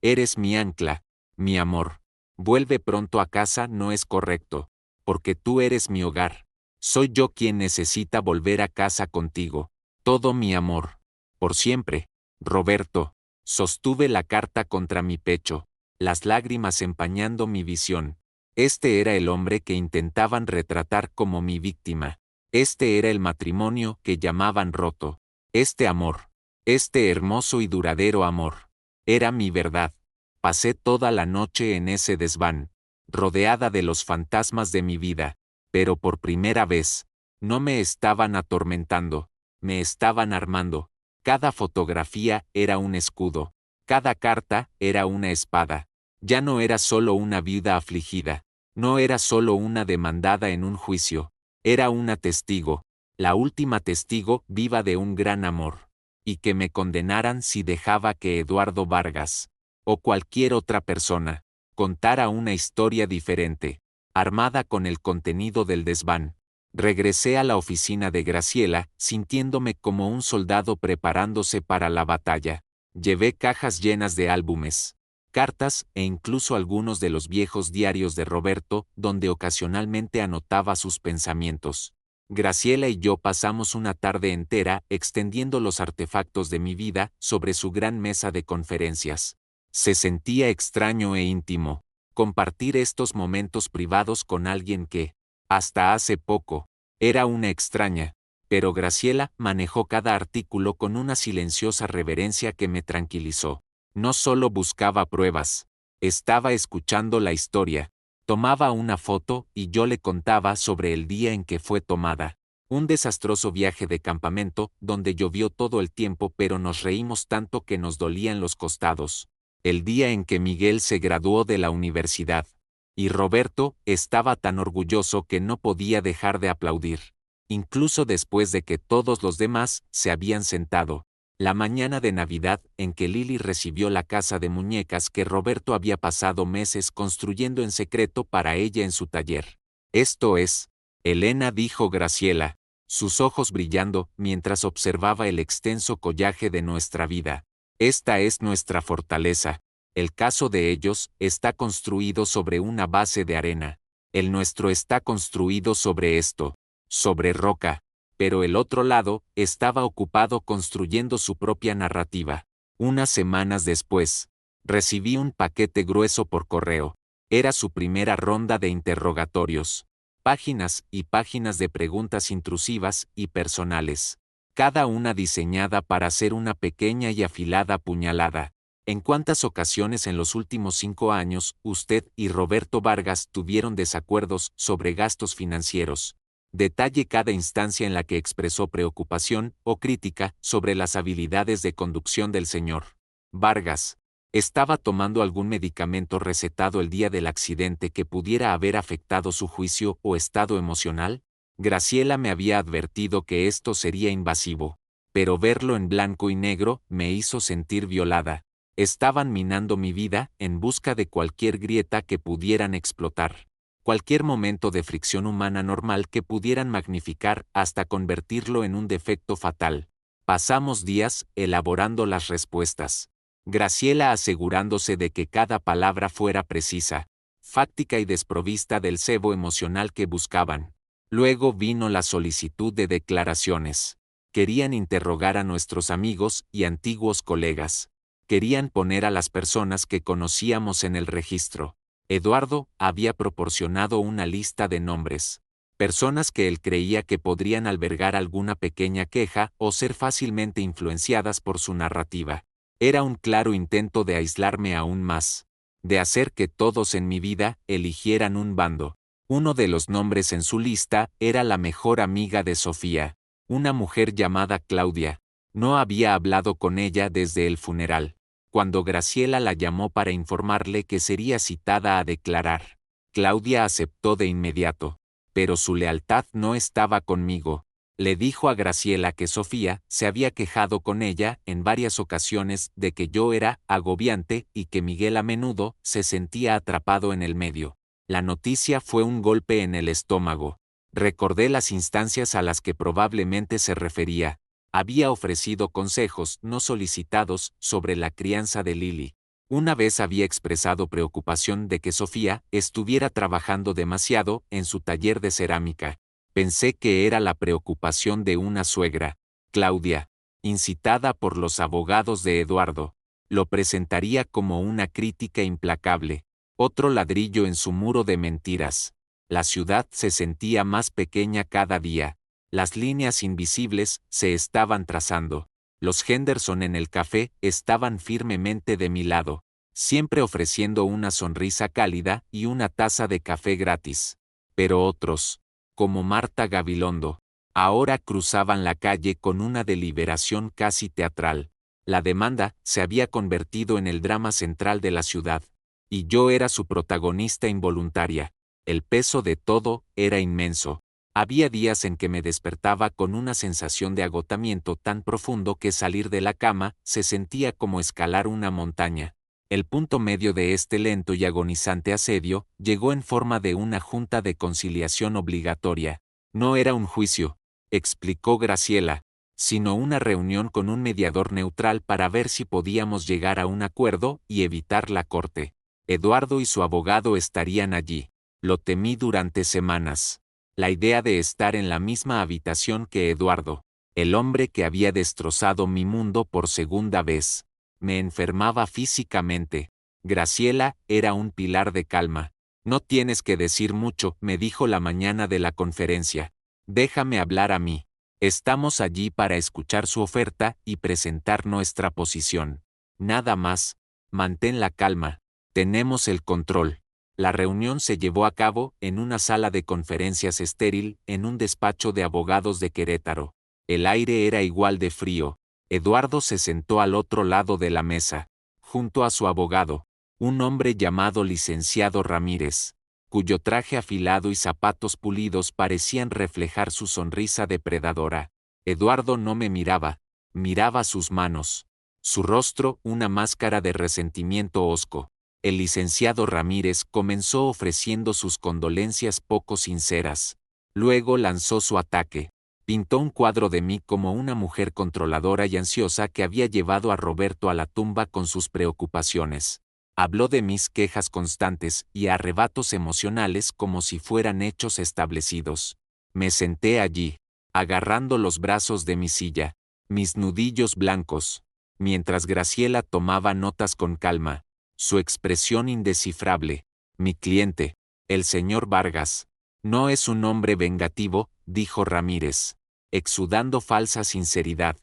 Eres mi ancla, mi amor. Vuelve pronto a casa no es correcto, porque tú eres mi hogar. Soy yo quien necesita volver a casa contigo. Todo mi amor. Por siempre. Roberto. Sostuve la carta contra mi pecho, las lágrimas empañando mi visión. Este era el hombre que intentaban retratar como mi víctima. Este era el matrimonio que llamaban roto. Este amor. Este hermoso y duradero amor. Era mi verdad. Pasé toda la noche en ese desván, rodeada de los fantasmas de mi vida, pero por primera vez, no me estaban atormentando, me estaban armando. Cada fotografía era un escudo, cada carta era una espada. Ya no era solo una viuda afligida, no era solo una demandada en un juicio, era una testigo, la última testigo viva de un gran amor, y que me condenaran si dejaba que Eduardo Vargas, o cualquier otra persona, contara una historia diferente, armada con el contenido del desván. Regresé a la oficina de Graciela, sintiéndome como un soldado preparándose para la batalla. Llevé cajas llenas de álbumes, cartas e incluso algunos de los viejos diarios de Roberto, donde ocasionalmente anotaba sus pensamientos. Graciela y yo pasamos una tarde entera extendiendo los artefactos de mi vida sobre su gran mesa de conferencias. Se sentía extraño e íntimo compartir estos momentos privados con alguien que, hasta hace poco, era una extraña, pero Graciela manejó cada artículo con una silenciosa reverencia que me tranquilizó. No solo buscaba pruebas, estaba escuchando la historia. Tomaba una foto y yo le contaba sobre el día en que fue tomada. Un desastroso viaje de campamento, donde llovió todo el tiempo pero nos reímos tanto que nos dolían los costados. El día en que Miguel se graduó de la universidad. Y Roberto estaba tan orgulloso que no podía dejar de aplaudir. Incluso después de que todos los demás se habían sentado. La mañana de Navidad en que Lily recibió la casa de muñecas que Roberto había pasado meses construyendo en secreto para ella en su taller. Esto es, Elena, dijo Graciela, sus ojos brillando mientras observaba el extenso collaje de nuestra vida. Esta es nuestra fortaleza. El caso de ellos está construido sobre una base de arena. El nuestro está construido sobre esto, sobre roca. Pero el otro lado estaba ocupado construyendo su propia narrativa. Unas semanas después, recibí un paquete grueso por correo. Era su primera ronda de interrogatorios. Páginas y páginas de preguntas intrusivas y personales. Cada una diseñada para ser una pequeña y afilada puñalada. ¿En cuántas ocasiones en los últimos 5 años usted y Roberto Vargas tuvieron desacuerdos sobre gastos financieros? Detalle cada instancia en la que expresó preocupación o crítica sobre las habilidades de conducción del señor Vargas. ¿Estaba tomando algún medicamento recetado el día del accidente que pudiera haber afectado su juicio o estado emocional? Graciela me había advertido que esto sería invasivo, pero verlo en blanco y negro me hizo sentir violada. Estaban minando mi vida en busca de cualquier grieta que pudieran explotar. Cualquier momento de fricción humana normal que pudieran magnificar hasta convertirlo en un defecto fatal. Pasamos días elaborando las respuestas. Graciela asegurándose de que cada palabra fuera precisa, fáctica y desprovista del cebo emocional que buscaban. Luego vino la solicitud de declaraciones. Querían interrogar a nuestros amigos y antiguos colegas. Querían poner a las personas que conocíamos en el registro. Eduardo había proporcionado una lista de nombres. Personas que él creía que podrían albergar alguna pequeña queja o ser fácilmente influenciadas por su narrativa. Era un claro intento de aislarme aún más. De hacer que todos en mi vida eligieran un bando. Uno de los nombres en su lista era la mejor amiga de Sofía. Una mujer llamada Claudia. No había hablado con ella desde el funeral. Cuando Graciela la llamó para informarle que sería citada a declarar, Claudia aceptó de inmediato. Pero su lealtad no estaba conmigo. Le dijo a Graciela que Sofía se había quejado con ella en varias ocasiones de que yo era agobiante y que Miguel a menudo se sentía atrapado en el medio. La noticia fue un golpe en el estómago. Recordé las instancias a las que probablemente se refería. Había ofrecido consejos no solicitados sobre la crianza de Lily. Una vez había expresado preocupación de que Sofía estuviera trabajando demasiado en su taller de cerámica. Pensé que era la preocupación de una suegra, Claudia, incitada por los abogados de Eduardo. Lo presentaría como una crítica implacable, otro ladrillo en su muro de mentiras. La ciudad se sentía más pequeña cada día. Las líneas invisibles se estaban trazando. Los Henderson en el café estaban firmemente de mi lado, siempre ofreciendo una sonrisa cálida y una taza de café gratis. Pero otros, como Marta Gabilondo, ahora cruzaban la calle con una deliberación casi teatral. La demanda se había convertido en el drama central de la ciudad, y yo era su protagonista involuntaria. El peso de todo era inmenso. Había días en que me despertaba con una sensación de agotamiento tan profundo que salir de la cama se sentía como escalar una montaña. El punto medio de este lento y agonizante asedio llegó en forma de una junta de conciliación obligatoria. No era un juicio, explicó Graciela, sino una reunión con un mediador neutral para ver si podíamos llegar a un acuerdo y evitar la corte. Eduardo y su abogado estarían allí. Lo temí durante semanas. La idea de estar en la misma habitación que Eduardo, el hombre que había destrozado mi mundo por segunda vez, me enfermaba físicamente. Graciela era un pilar de calma. No tienes que decir mucho, me dijo la mañana de la conferencia. Déjame hablar a mí. Estamos allí para escuchar su oferta y presentar nuestra posición. Nada más. Mantén la calma. Tenemos el control. La reunión se llevó a cabo en una sala de conferencias estéril, en un despacho de abogados de Querétaro. El aire era igual de frío. Eduardo se sentó al otro lado de la mesa, junto a su abogado, un hombre llamado licenciado Ramírez, cuyo traje afilado y zapatos pulidos parecían reflejar su sonrisa depredadora. Eduardo no me miraba, miraba sus manos. Su rostro, una máscara de resentimiento hosco. El licenciado Ramírez comenzó ofreciendo sus condolencias poco sinceras. Luego lanzó su ataque. Pintó un cuadro de mí como una mujer controladora y ansiosa que había llevado a Roberto a la tumba con sus preocupaciones. Habló de mis quejas constantes y arrebatos emocionales como si fueran hechos establecidos. Me senté allí, agarrando los brazos de mi silla, mis nudillos blancos, mientras Graciela tomaba notas con calma. Su expresión indescifrable. Mi cliente, el señor Vargas, no es un hombre vengativo, dijo Ramírez, exudando falsa sinceridad.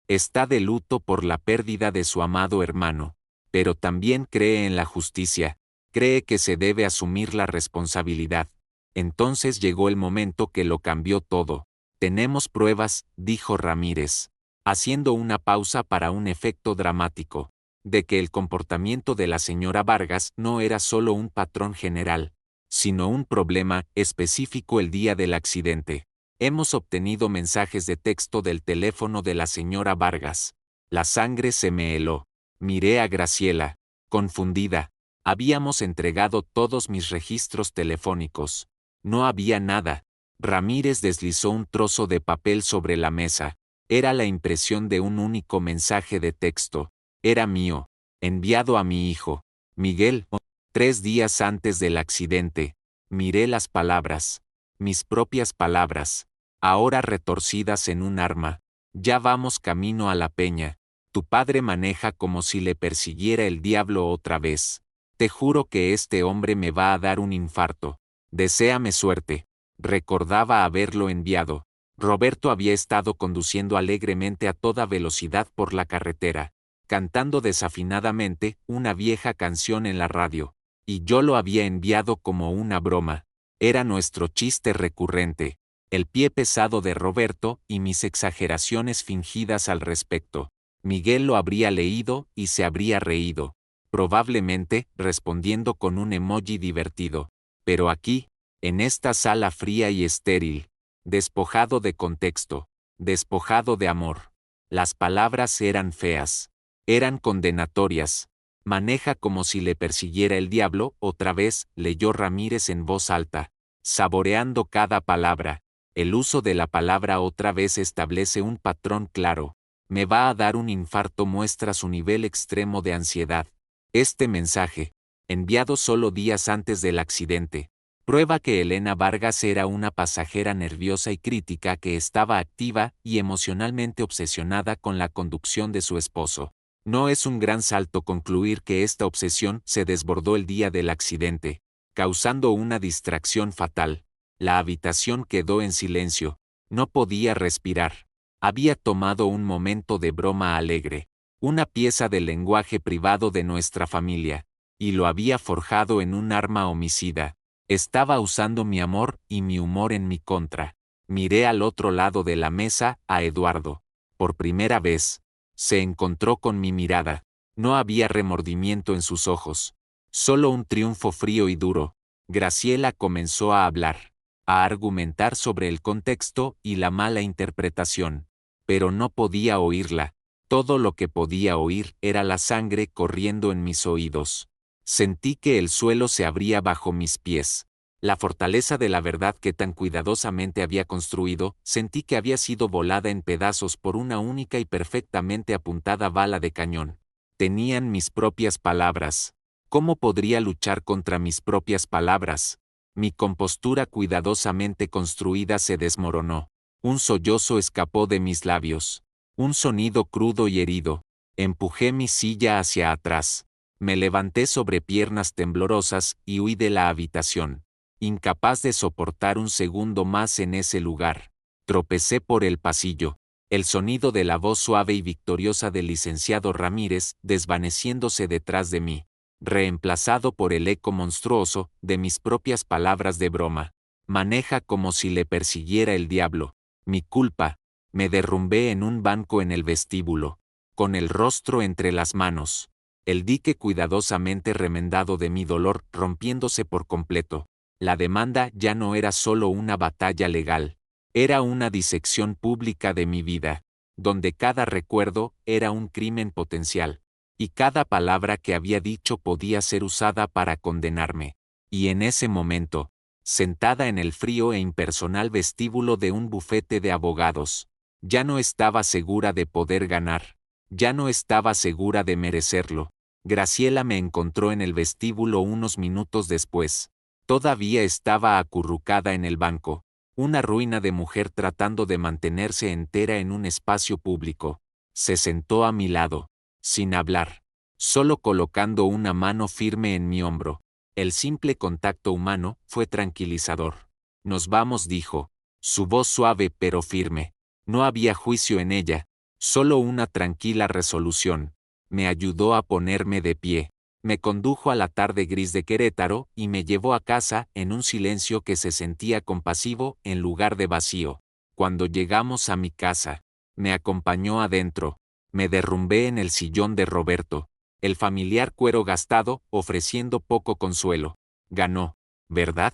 Está de luto por la pérdida de su amado hermano, pero también cree en la justicia, cree que se debe asumir la responsabilidad. Entonces llegó el momento que lo cambió todo. Tenemos pruebas, dijo Ramírez, haciendo una pausa para un efecto dramático, de que el comportamiento de la señora Vargas no era solo un patrón general, sino un problema específico el día del accidente. Hemos obtenido mensajes de texto del teléfono de la señora Vargas. La sangre se me heló. Miré a Graciela, confundida. Habíamos entregado todos mis registros telefónicos. No había nada. Ramírez deslizó un trozo de papel sobre la mesa. Era la impresión de un único mensaje de texto. Era mío, enviado a mi hijo, Miguel, 3 días antes del accidente. Miré las palabras, mis propias palabras, ahora retorcidas en un arma. Ya vamos camino a la peña. Tu padre maneja como si le persiguiera el diablo otra vez. Te juro que este hombre me va a dar un infarto. Deséame suerte. Recordaba haberlo enviado. Roberto había estado conduciendo alegremente a toda velocidad por la carretera, cantando desafinadamente una vieja canción en la radio, y yo lo había enviado como una broma. Era nuestro chiste recurrente, el pie pesado de Roberto y mis exageraciones fingidas al respecto. Miguel lo habría leído y se habría reído, probablemente respondiendo con un emoji divertido. Pero aquí, en esta sala fría y estéril, despojado de contexto, despojado de amor, las palabras eran feas. Eran condenatorias. Maneja como si le persiguiera el diablo, otra vez, leyó Ramírez en voz alta, saboreando cada palabra. El uso de la palabra otra vez establece un patrón claro. Me va a dar un infarto muestra su nivel extremo de ansiedad. Este mensaje, enviado solo días antes del accidente, prueba que Elena Vargas era una pasajera nerviosa y crítica que estaba activa y emocionalmente obsesionada con la conducción de su esposo. No es un gran salto concluir que esta obsesión se desbordó el día del accidente, causando una distracción fatal. La habitación quedó en silencio. No podía respirar. Había tomado un momento de broma alegre, una pieza del lenguaje privado de nuestra familia, y lo había forjado en un arma homicida. Estaba usando mi amor y mi humor en mi contra. Miré al otro lado de la mesa a Eduardo. Por primera vez, se encontró con mi mirada. No había remordimiento en sus ojos, solo un triunfo frío y duro. Graciela comenzó a hablar, a argumentar sobre el contexto y la mala interpretación, pero no podía oírla. Todo lo que podía oír era la sangre corriendo en mis oídos. Sentí que el suelo se abría bajo mis pies. La fortaleza de la verdad que tan cuidadosamente había construido, sentí que había sido volada en pedazos por una única y perfectamente apuntada bala de cañón. Tenían mis propias palabras. ¿Cómo podría luchar contra mis propias palabras? Mi compostura cuidadosamente construida se desmoronó. Un sollozo escapó de mis labios. Un sonido crudo y herido. Empujé mi silla hacia atrás. Me levanté sobre piernas temblorosas y huí de la habitación. Incapaz de soportar un segundo más en ese lugar. Tropecé por el pasillo. El sonido de la voz suave y victoriosa del licenciado Ramírez desvaneciéndose detrás de mí. reemplazado por el eco monstruoso de mis propias palabras de broma. Maneja como si le persiguiera el diablo. Mi culpa. Me derrumbé en un banco en el vestíbulo, con el rostro entre las manos. El dique cuidadosamente remendado de mi dolor rompiéndose por completo. La demanda ya no era solo una batalla legal, era una disección pública de mi vida, donde cada recuerdo era un crimen potencial, y cada palabra que había dicho podía ser usada para condenarme. Y en ese momento, sentada en el frío e impersonal vestíbulo de un bufete de abogados, ya no estaba segura de poder ganar, ya no estaba segura de merecerlo. Graciela me encontró en el vestíbulo unos minutos después. Todavía estaba acurrucada en el banco, una ruina de mujer tratando de mantenerse entera en un espacio público. Se sentó a mi lado, sin hablar, solo colocando una mano firme en mi hombro. El simple contacto humano fue tranquilizador. Nos vamos, dijo, su voz suave pero firme. No había juicio en ella, solo una tranquila resolución. Me ayudó a ponerme de pie. Me condujo a la tarde gris de Querétaro y me llevó a casa en un silencio que se sentía compasivo en lugar de vacío. Cuando llegamos a mi casa, me acompañó adentro. Me derrumbé en el sillón de Roberto, el familiar cuero gastado, ofreciendo poco consuelo. Ganó, ¿verdad?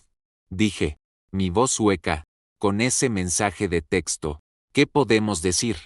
Dije, mi voz hueca, con ese mensaje de texto. ¿Qué podemos decir?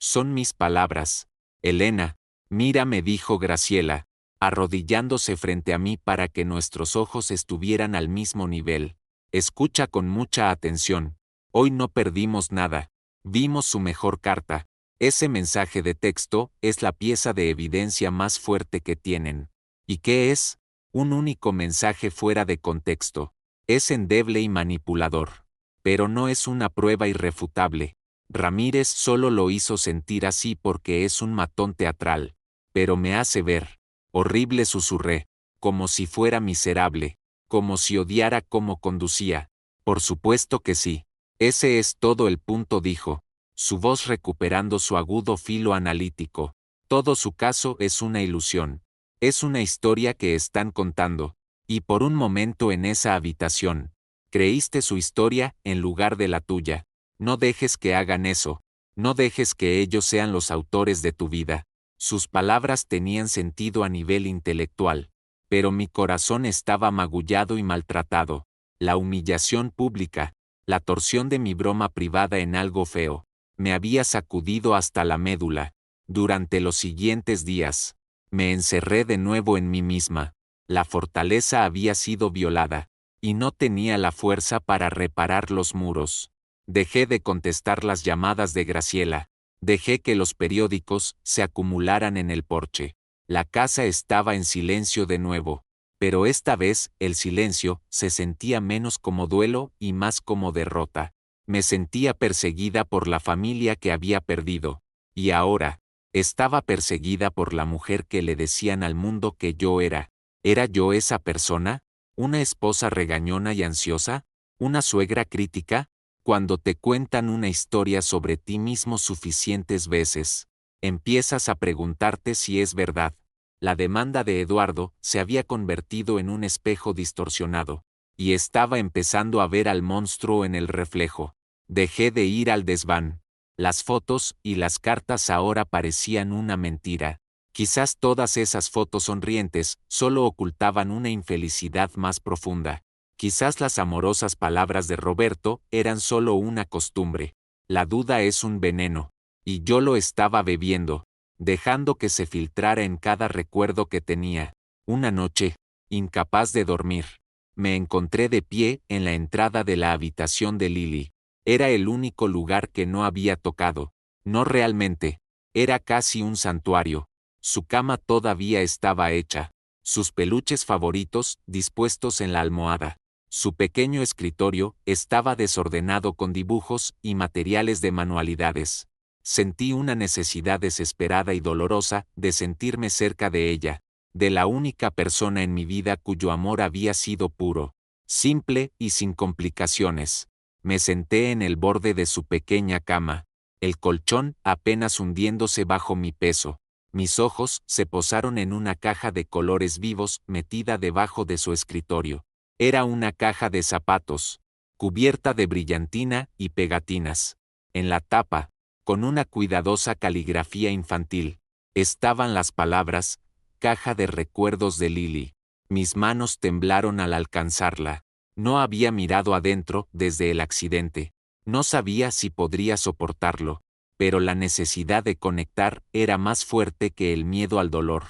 Son mis palabras. Elena, mira, me dijo Graciela, arrodillándose frente a mí para que nuestros ojos estuvieran al mismo nivel. Escucha con mucha atención. Hoy no perdimos nada. Vimos su mejor carta. Ese mensaje de texto es la pieza de evidencia más fuerte que tienen. ¿Y qué es? Un único mensaje fuera de contexto. Es endeble y manipulador. Pero no es una prueba irrefutable. Ramírez solo lo hizo sentir así porque es un matón teatral. Pero me hace ver. Horrible, susurré, como si fuera miserable, como si odiara cómo conducía. Por supuesto que sí. Ese es todo el punto, dijo, su voz recuperando su agudo filo analítico. Todo su caso es una ilusión. Es una historia que están contando. Y por un momento en esa habitación, creíste su historia en lugar de la tuya. No dejes que hagan eso. No dejes que ellos sean los autores de tu vida. Sus palabras tenían sentido a nivel intelectual, pero mi corazón estaba magullado y maltratado. La humillación pública, la torsión de mi broma privada en algo feo, me había sacudido hasta la médula. Durante los siguientes días, me encerré de nuevo en mí misma. La fortaleza había sido violada, y no tenía la fuerza para reparar los muros. Dejé de contestar las llamadas de Graciela. Dejé que los periódicos se acumularan en el porche. La casa estaba en silencio de nuevo, pero esta vez el silencio se sentía menos como duelo y más como derrota. Me sentía perseguida por la familia que había perdido, y ahora, estaba perseguida por la mujer que le decían al mundo que yo era. ¿Era yo esa persona? ¿Una esposa regañona y ansiosa? ¿Una suegra crítica? Cuando te cuentan una historia sobre ti mismo suficientes veces, empiezas a preguntarte si es verdad. La demanda de Eduardo se había convertido en un espejo distorsionado, y estaba empezando a ver al monstruo en el reflejo. Dejé de ir al desván. Las fotos y las cartas ahora parecían una mentira. Quizás todas esas fotos sonrientes solo ocultaban una infelicidad más profunda. Quizás las amorosas palabras de Roberto eran solo una costumbre. La duda es un veneno, y yo lo estaba bebiendo, dejando que se filtrara en cada recuerdo que tenía. Una noche, incapaz de dormir, me encontré de pie en la entrada de la habitación de Lily. Era el único lugar que no había tocado. No realmente, era casi un santuario. Su cama todavía estaba hecha, sus peluches favoritos dispuestos en la almohada. Su pequeño escritorio estaba desordenado con dibujos y materiales de manualidades. Sentí una necesidad desesperada y dolorosa de sentirme cerca de ella, de la única persona en mi vida cuyo amor había sido puro, simple y sin complicaciones. Me senté en el borde de su pequeña cama, el colchón apenas hundiéndose bajo mi peso. Mis ojos se posaron en una caja de colores vivos metida debajo de su escritorio. Era una caja de zapatos, cubierta de brillantina y pegatinas. En la tapa, con una cuidadosa caligrafía infantil, estaban las palabras, caja de recuerdos de Lily. Mis manos temblaron al alcanzarla. No había mirado adentro desde el accidente. No sabía si podría soportarlo, pero la necesidad de conectar era más fuerte que el miedo al dolor.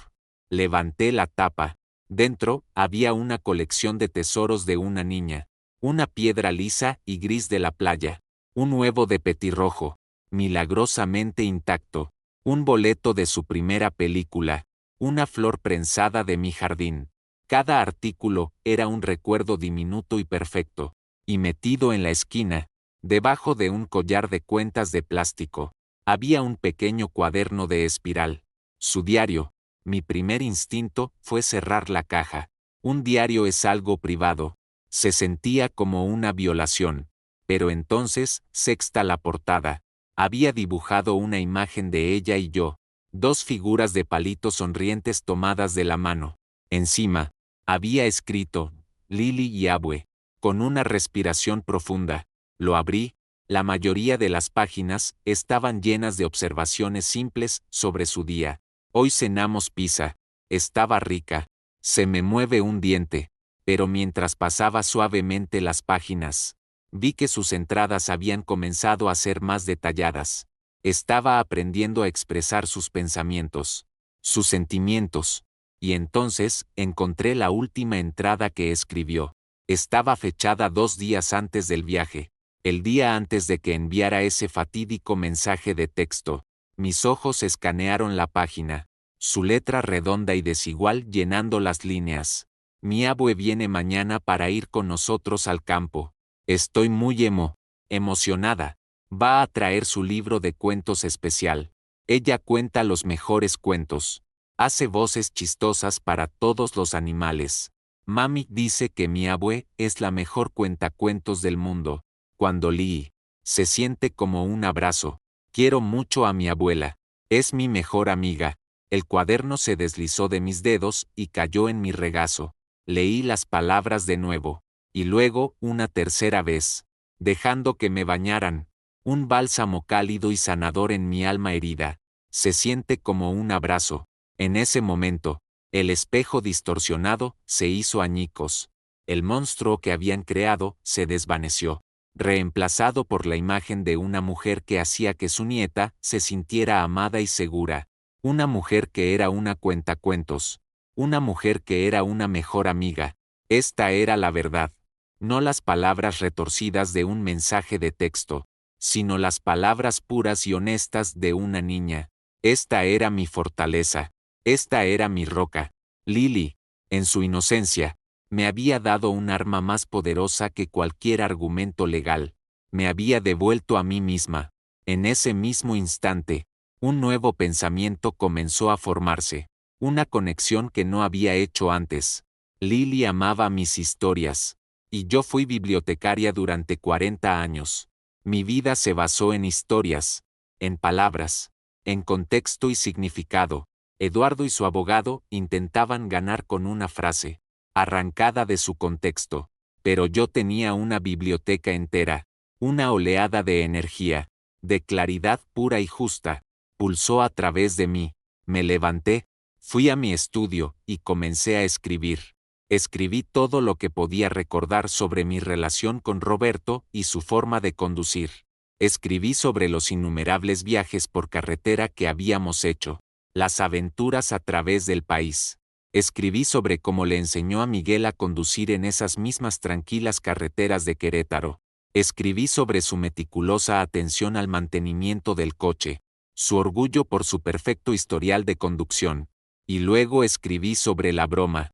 Levanté la tapa. Dentro había una colección de tesoros de una niña, una piedra lisa y gris de la playa, un huevo de petirrojo, milagrosamente intacto, un boleto de su primera película, una flor prensada de mi jardín. Cada artículo era un recuerdo diminuto y perfecto, y metido en la esquina, debajo de un collar de cuentas de plástico, había un pequeño cuaderno de espiral. Su diario. Mi primer instinto fue cerrar la caja. Un diario es algo privado. Se sentía como una violación. Pero entonces, sexta la portada. Había dibujado una imagen de ella y yo. Dos figuras de palitos sonrientes tomadas de la mano. Encima, había escrito, Lily y Abue, con una respiración profunda. Lo abrí. La mayoría de las páginas estaban llenas de observaciones simples sobre su día. Hoy cenamos pizza. Estaba rica. Se me mueve un diente. Pero mientras pasaba suavemente las páginas, vi que sus entradas habían comenzado a ser más detalladas. Estaba aprendiendo a expresar sus pensamientos, sus sentimientos. Y entonces encontré la última entrada que escribió. Estaba fechada 2 días antes del viaje. El día antes de que enviara ese fatídico mensaje de texto. Mis ojos escanearon la página, su letra redonda y desigual llenando las líneas. Mi abue viene mañana para ir con nosotros al campo. Estoy muy emocionada. Va a traer su libro de cuentos especial. Ella cuenta los mejores cuentos. Hace voces chistosas para todos los animales. Mami dice que mi abue es la mejor cuentacuentos del mundo. Cuando Lee se siente como un abrazo. Quiero mucho a mi abuela. Es mi mejor amiga. El cuaderno se deslizó de mis dedos y cayó en mi regazo. Leí las palabras de nuevo. Y luego, una tercera vez. Dejando que me bañaran. Un bálsamo cálido y sanador en mi alma herida. Se siente como un abrazo. En ese momento, el espejo distorsionado se hizo añicos. El monstruo que habían creado se desvaneció, reemplazado por la imagen de una mujer que hacía que su nieta se sintiera amada y segura. Una mujer que era una cuentacuentos. Una mujer que era una mejor amiga. Esta era la verdad. No las palabras retorcidas de un mensaje de texto, sino las palabras puras y honestas de una niña. Esta era mi fortaleza. Esta era mi roca. Lily, en su inocencia, me había dado un arma más poderosa que cualquier argumento legal. Me había devuelto a mí misma. En ese mismo instante, un nuevo pensamiento comenzó a formarse. Una conexión que no había hecho antes. Lily amaba mis historias. Y yo fui bibliotecaria durante 40 años. Mi vida se basó en historias, en palabras, en contexto y significado. Eduardo y su abogado intentaban ganar con una frase, arrancada de su contexto, pero yo tenía una biblioteca entera, una oleada de energía, de claridad pura y justa, pulsó a través de mí. Me levanté, fui a mi estudio y comencé a escribir. Escribí todo lo que podía recordar sobre mi relación con Roberto y su forma de conducir. Escribí sobre los innumerables viajes por carretera que habíamos hecho, las aventuras a través del país. Escribí sobre cómo le enseñó a Miguel a conducir en esas mismas tranquilas carreteras de Querétaro. Escribí sobre su meticulosa atención al mantenimiento del coche, su orgullo por su perfecto historial de conducción. Y luego escribí sobre la broma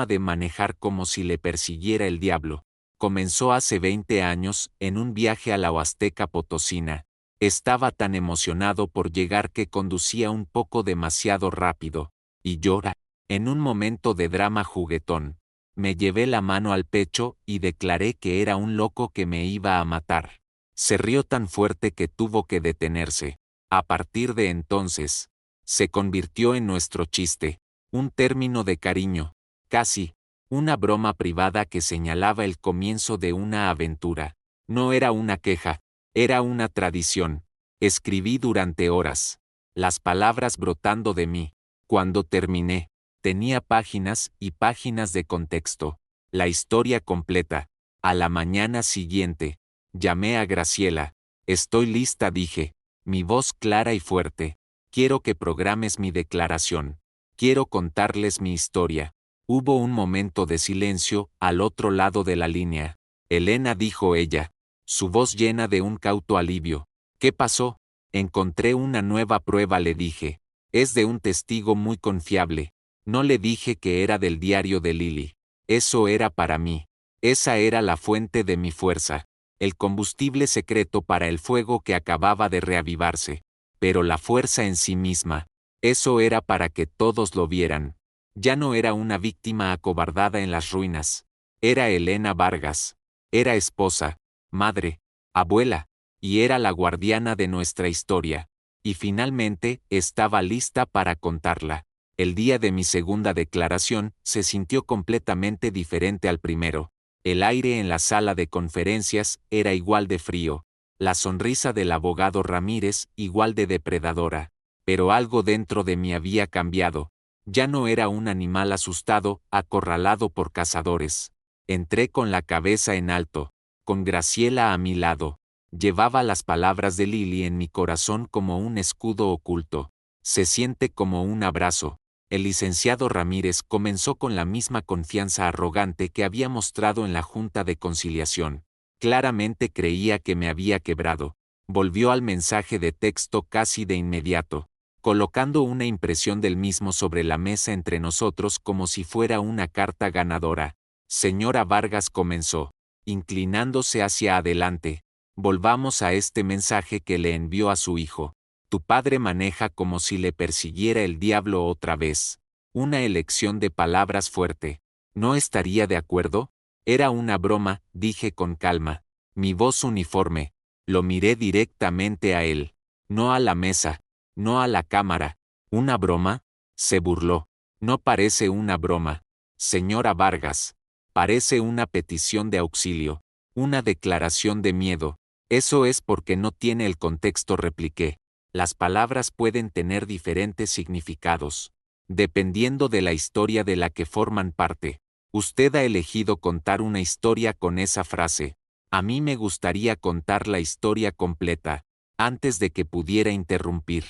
de manejar como si le persiguiera el diablo. Comenzó hace 20 años, en un viaje a la Huasteca Potosina. Estaba tan emocionado por llegar que conducía un poco demasiado rápido, y llora. En un momento de drama juguetón, me llevé la mano al pecho y declaré que era un loco que me iba a matar. Se rió tan fuerte que tuvo que detenerse. A partir de entonces, Se convirtió en nuestro chiste, un término de cariño, casi, una broma privada que señalaba el comienzo de una aventura. No era una queja, era una tradición. Escribí durante horas, las palabras brotando de mí. Cuando terminé, tenía páginas y páginas de contexto, la historia completa. A la mañana siguiente, llamé a Graciela. Estoy lista, dije, mi voz clara y fuerte. Quiero que programes mi declaración. Quiero contarles mi historia. Hubo un momento de silencio al otro lado de la línea. Elena, dijo ella, su voz llena de un cauto alivio. ¿Qué pasó? Encontré una nueva prueba, le dije. Es de un testigo muy confiable. No le dije que era del diario de Lily. Eso era para mí. Esa era la fuente de mi fuerza. El combustible secreto para el fuego que acababa de reavivarse. Pero la fuerza en sí misma. Eso era para que todos lo vieran. Ya no era una víctima acobardada en las ruinas. Era Elena Vargas. Era esposa, madre, abuela, y era la guardiana de nuestra historia. Y finalmente, estaba lista para contarla. El día de mi segunda declaración se sintió completamente diferente al primero. El aire en la sala de conferencias era igual de frío. La sonrisa del abogado Ramírez igual de depredadora. Pero algo dentro de mí había cambiado. Ya no era un animal asustado, acorralado por cazadores. Entré con la cabeza en alto, con Graciela a mi lado. Llevaba las palabras de Lily en mi corazón como un escudo oculto. Se siente como un abrazo. El licenciado Ramírez comenzó con la misma confianza arrogante que había mostrado en la Junta de Conciliación. Claramente creía que me había quebrado. Volvió al mensaje de texto casi de inmediato, colocando una impresión del mismo sobre la mesa entre nosotros como si fuera una carta ganadora. Señora Vargas, comenzó, inclinándose hacia adelante. Volvamos a este mensaje que le envió a su hijo. Tu padre maneja como si le persiguiera el diablo otra vez. Una elección de palabras fuerte. ¿No estaría de acuerdo? Era una broma, dije con calma. Mi voz uniforme. Lo miré directamente a él. No a la mesa. No a la cámara. ¿Una broma? Se burló. No parece una broma. Señora Vargas. Parece una petición de auxilio. Una declaración de miedo. Eso es porque no tiene el contexto, repliqué. Las palabras pueden tener diferentes significados, dependiendo de la historia de la que forman parte. Usted ha elegido contar una historia con esa frase. A mí me gustaría contar la historia completa, antes de que pudiera interrumpir.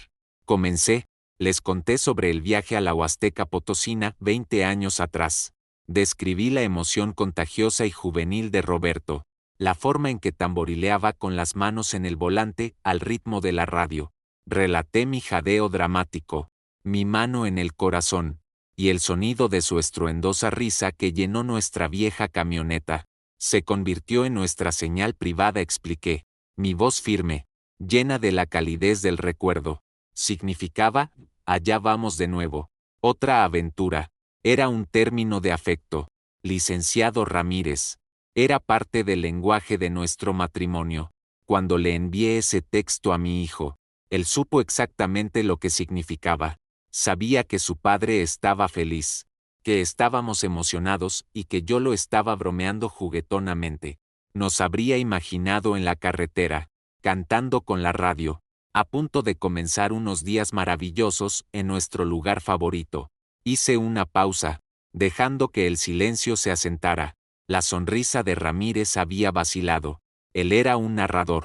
Comencé, les conté sobre el viaje a la Huasteca Potosina 20 años atrás. Describí la emoción contagiosa y juvenil de Roberto, la forma en que tamborileaba con las manos en el volante al ritmo de la radio. Relaté mi jadeo dramático, mi mano en el corazón, y el sonido de su estruendosa risa que llenó nuestra vieja camioneta. Se convirtió en nuestra señal privada, expliqué. Mi voz firme, llena de la calidez del recuerdo, significaba, allá vamos de nuevo. Otra aventura. Era un término de afecto. Licenciado Ramírez. Era parte del lenguaje de nuestro matrimonio. Cuando le envié ese texto a mi hijo, él supo exactamente lo que significaba. Sabía que su padre estaba feliz, que estábamos emocionados y que yo lo estaba bromeando juguetonamente. Nos habría imaginado en la carretera, cantando con la radio, a punto de comenzar unos días maravillosos en nuestro lugar favorito. Hice una pausa, dejando que el silencio se asentara. La sonrisa de Ramírez había vacilado. Él era un narrador,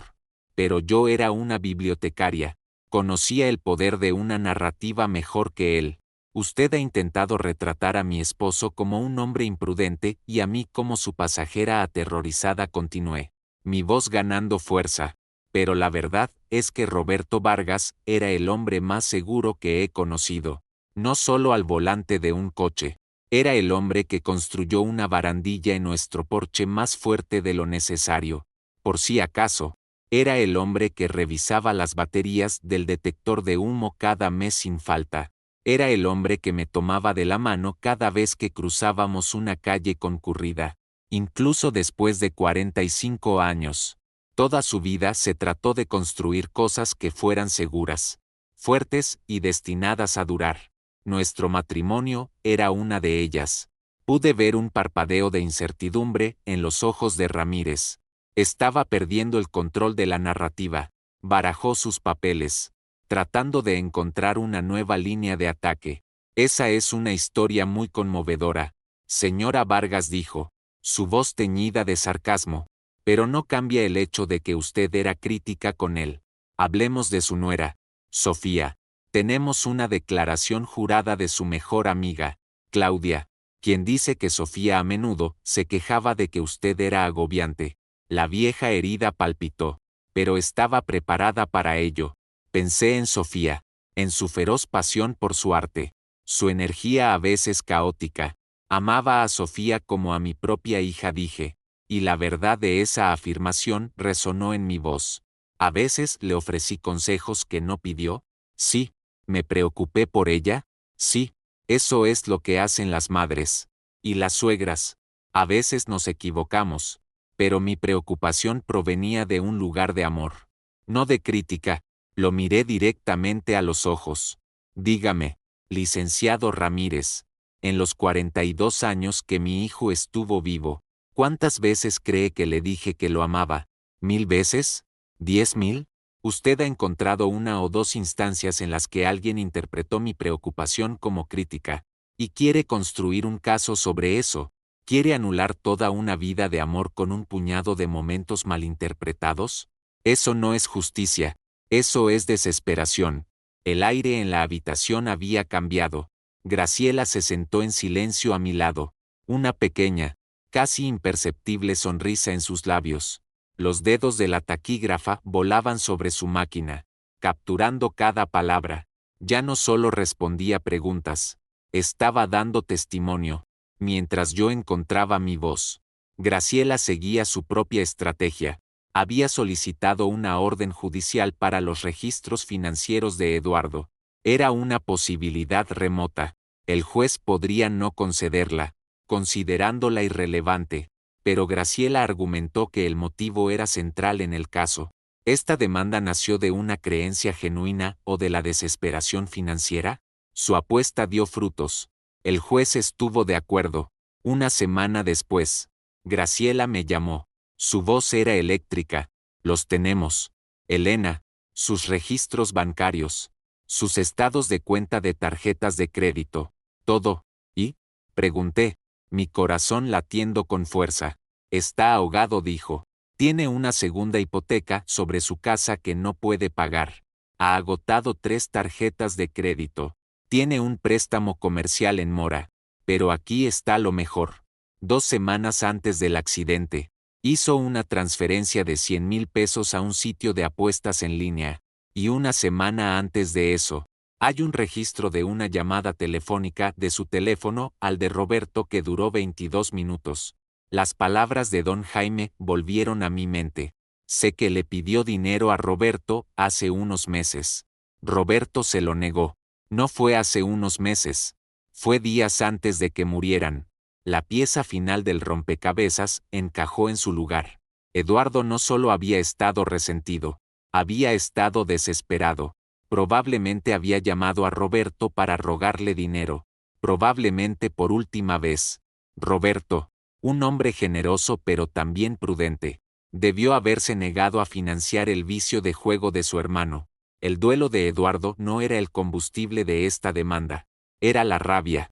pero yo era una bibliotecaria. Conocía el poder de una narrativa mejor que él. Usted ha intentado retratar a mi esposo como un hombre imprudente y a mí como su pasajera aterrorizada, continué, mi voz ganando fuerza. Pero la verdad es que Roberto Vargas era el hombre más seguro que he conocido. No solo al volante de un coche. Era el hombre que construyó una barandilla en nuestro porche más fuerte de lo necesario. Por si acaso. Era el hombre que revisaba las baterías del detector de humo cada mes sin falta. Era el hombre que me tomaba de la mano cada vez que cruzábamos una calle concurrida. Incluso después de 45 años. Toda su vida se trató de construir cosas que fueran seguras. fuertes y destinadas a durar. Nuestro matrimonio era una de ellas. Pude ver un parpadeo de incertidumbre en los ojos de Ramírez. Estaba perdiendo el control de la narrativa. Barajó sus papeles, tratando de encontrar una nueva línea de ataque. Esa es una historia muy conmovedora, señora Vargas dijo, su voz teñida de sarcasmo, pero no cambia el hecho de que usted era crítica con él. Hablemos de su nuera, Sofía. Tenemos una declaración jurada de su mejor amiga, Claudia, quien dice que Sofía a menudo se quejaba de que usted era agobiante. La vieja herida palpitó, pero estaba preparada para ello. Pensé en Sofía, en su feroz pasión por su arte, su energía a veces caótica. Amaba a Sofía como a mi propia hija, dije, y la verdad de esa afirmación resonó en mi voz. A veces le ofrecí consejos que no pidió. Sí. ¿Me preocupé por ella? Sí. Eso es lo que hacen las madres. Y las suegras. A veces nos equivocamos, pero mi preocupación provenía de un lugar de amor. No de crítica. Lo miré directamente a los ojos. Dígame, licenciado Ramírez, en los 42 años que mi hijo estuvo vivo, ¿cuántas veces cree que le dije que lo amaba? ¿1000 veces? ¿10.000? Usted ha encontrado una o dos instancias en las que alguien interpretó mi preocupación como crítica, y quiere construir un caso sobre eso. ¿Quiere anular toda una vida de amor con un puñado de momentos malinterpretados? Eso no es justicia, eso es desesperación. El aire en la habitación había cambiado. Graciela se sentó en silencio a mi lado, una pequeña, casi imperceptible sonrisa en sus labios. Los dedos de la taquígrafa volaban sobre su máquina, capturando cada palabra. Ya no solo respondía preguntas, estaba dando testimonio, mientras yo encontraba mi voz. Graciela seguía su propia estrategia. Había solicitado una orden judicial para los registros financieros de Eduardo. Era una posibilidad remota. El juez podría no concederla, considerándola irrelevante, pero Graciela argumentó que el motivo era central en el caso. ¿Esta demanda nació de una creencia genuina o de la desesperación financiera? Su apuesta dio frutos. El juez estuvo de acuerdo. Una semana después, Graciela me llamó. Su voz era eléctrica. Los tenemos. Elena, sus registros bancarios, sus estados de cuenta de tarjetas de crédito, todo. ¿Y? Pregunté, mi corazón latiendo con fuerza. Está ahogado, dijo. Tiene una segunda hipoteca sobre su casa que no puede pagar. Ha agotado 3 tarjetas de crédito. Tiene un préstamo comercial en mora. Pero aquí está lo mejor. 2 semanas antes del accidente, hizo una transferencia de 100,000 pesos a un sitio de apuestas en línea. Y una semana antes de eso, hay un registro de una llamada telefónica de su teléfono al de Roberto que duró 22 minutos. Las palabras de don Jaime volvieron a mi mente. Sé que le pidió dinero a Roberto hace unos meses. Roberto se lo negó. No fue hace unos meses. Fue días antes de que murieran. La pieza final del rompecabezas encajó en su lugar. Eduardo no solo había estado resentido, había estado desesperado. Probablemente había llamado a Roberto para rogarle dinero. Probablemente por última vez. Roberto, un hombre generoso pero también prudente, debió haberse negado a financiar el vicio de juego de su hermano. El duelo de Eduardo no era el combustible de esta demanda. Era la rabia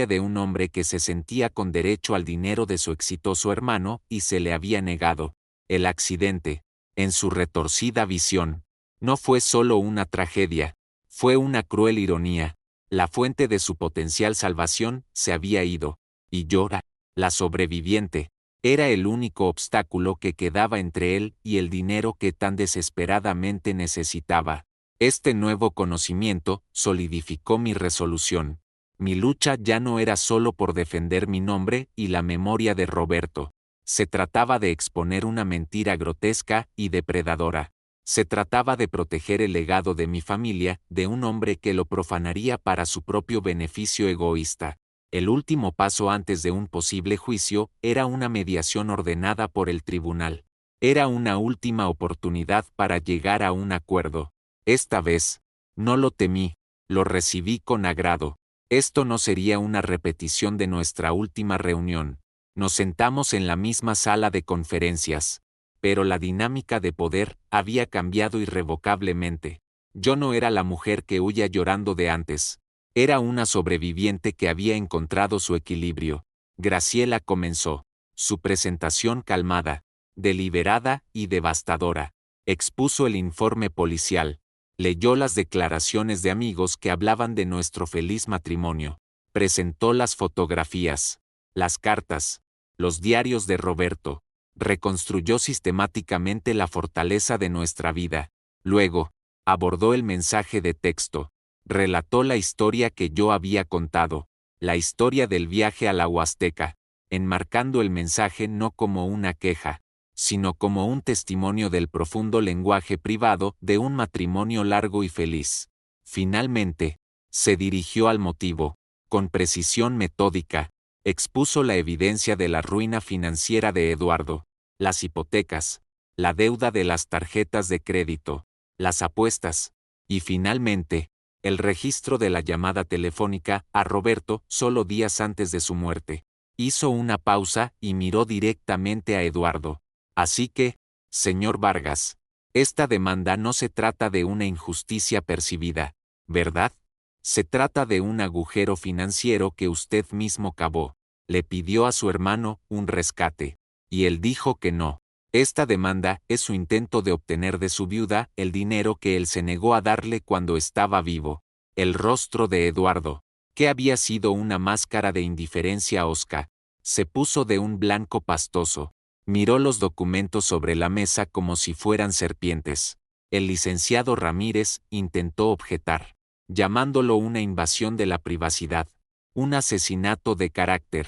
de un hombre que se sentía con derecho al dinero de su exitoso hermano y se le había negado. El accidente, en su retorcida visión, no fue solo una tragedia, fue una cruel ironía. La fuente de su potencial salvación se había ido, y Yora, la sobreviviente, era el único obstáculo que quedaba entre él y el dinero que tan desesperadamente necesitaba. Este nuevo conocimiento solidificó mi resolución. Mi lucha ya no era solo por defender mi nombre y la memoria de Roberto. Se trataba de exponer una mentira grotesca y depredadora. Se trataba de proteger el legado de mi familia de un hombre que lo profanaría para su propio beneficio egoísta. El último paso antes de un posible juicio era una mediación ordenada por el tribunal. Era una última oportunidad para llegar a un acuerdo. Esta vez, No lo temí, lo recibí con agrado. Esto no sería una repetición de nuestra última reunión. Nos sentamos en la misma sala de conferencias, pero la dinámica de poder había cambiado irrevocablemente. Yo no era la mujer que huía llorando de antes. Era una sobreviviente que había encontrado su equilibrio. Graciela comenzó su presentación calmada, deliberada y devastadora. Expuso el informe policial. Leyó las declaraciones de amigos que hablaban de nuestro feliz matrimonio. Presentó las fotografías, las cartas, los diarios de Roberto. Reconstruyó sistemáticamente la fortaleza de nuestra vida. Luego, abordó el mensaje de texto. Relató la historia que yo había contado, la historia del viaje a la Huasteca, enmarcando el mensaje no como una queja, sino como un testimonio del profundo lenguaje privado de un matrimonio largo y feliz. Finalmente, se dirigió al motivo, con precisión metódica, expuso la evidencia de la ruina financiera de Eduardo, las hipotecas, la deuda de las tarjetas de crédito, las apuestas, y finalmente, el registro de la llamada telefónica a Roberto solo días antes de su muerte. Hizo una pausa y miró directamente a Eduardo. Así que, señor Vargas, esta demanda no se trata de una injusticia percibida, ¿verdad? Se trata de un agujero financiero que usted mismo cavó. Le pidió a su hermano un rescate, y él dijo que no. Esta demanda es su intento de obtener de su viuda el dinero que él se negó a darle cuando estaba vivo. El rostro de Eduardo, que había sido una máscara de indiferencia hosca, se puso de un blanco pastoso. Miró los documentos sobre la mesa como si fueran serpientes. El licenciado Ramírez intentó objetar, llamándolo una invasión de la privacidad, un asesinato de carácter.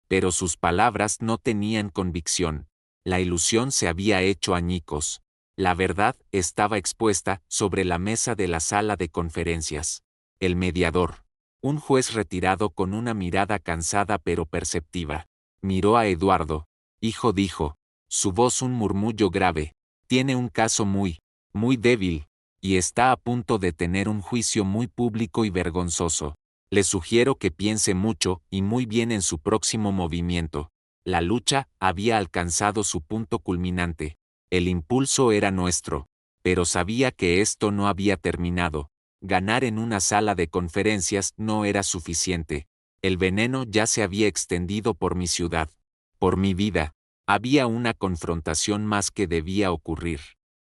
Pero sus palabras no tenían convicción. La ilusión se había hecho añicos. La verdad estaba expuesta sobre la mesa de la sala de conferencias. El mediador, un juez retirado con una mirada cansada pero perceptiva, miró a Eduardo. Hijo, dijo, su voz un murmullo grave, tiene un caso muy débil, y está a punto de tener un juicio muy público y vergonzoso. Le sugiero que piense mucho y muy bien en su próximo movimiento. La lucha había alcanzado su punto culminante. El impulso era nuestro, pero sabía que esto no había terminado. Ganar en una sala de conferencias no era suficiente. El veneno ya se había extendido por mi ciudad, por mi vida. Había una confrontación más que debía ocurrir.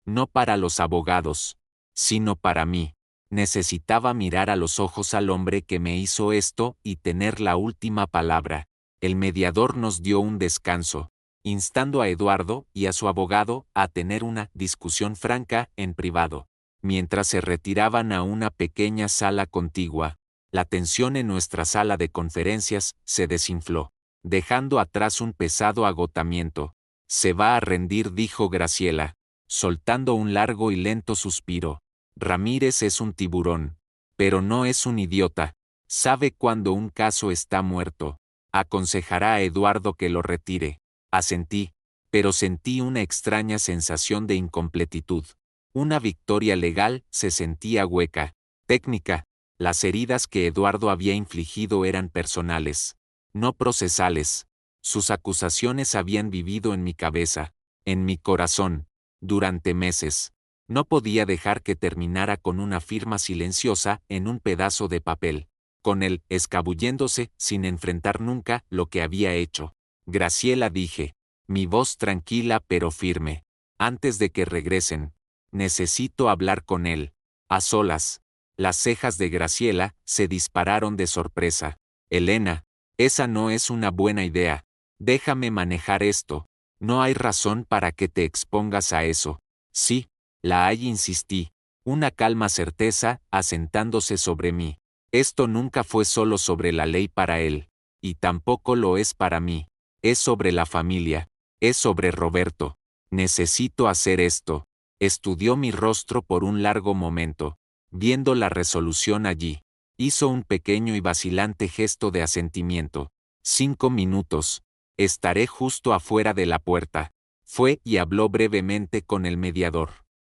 No para los abogados, sino para mí. Necesitaba mirar a los ojos al hombre que me hizo esto y tener la última palabra. El mediador nos dio un descanso, instando a Eduardo y a su abogado a tener una discusión franca en privado. Mientras se retiraban a una pequeña sala contigua, la tensión en nuestra sala de conferencias se desinfló, dejando atrás un pesado agotamiento. Se va a rendir, dijo Graciela, soltando un largo y lento suspiro. Ramírez es un tiburón, pero no es un idiota. Sabe cuando un caso está muerto. Aconsejará a Eduardo que lo retire. Asentí, pero sentí una extraña sensación de incompletitud. Una victoria legal se sentía hueca. Técnica. Las heridas que Eduardo había infligido eran personales, no procesales. Sus acusaciones habían vivido en mi cabeza, en mi corazón, durante meses. No podía dejar que terminara con una firma silenciosa en un pedazo de papel, con él escabulléndose sin enfrentar nunca lo que había hecho. Graciela, dije, mi voz tranquila pero firme. Antes de que regresen, necesito hablar con él. A solas. Las cejas de Graciela se dispararon de sorpresa. Elena, esa no es una buena idea. Déjame manejar esto. No hay razón para que te expongas a eso. Sí, la hay, insistí. Una calma certeza asentándose sobre mí. Esto nunca fue solo sobre la ley para él. Y tampoco lo es para mí. Es sobre la familia. Es sobre Roberto. Necesito hacer esto. Estudió mi rostro por un largo momento. Viendo la resolución allí, hizo un pequeño y vacilante gesto de asentimiento. 5 minutos. Estaré justo afuera de la puerta. Fue y habló brevemente con el mediador.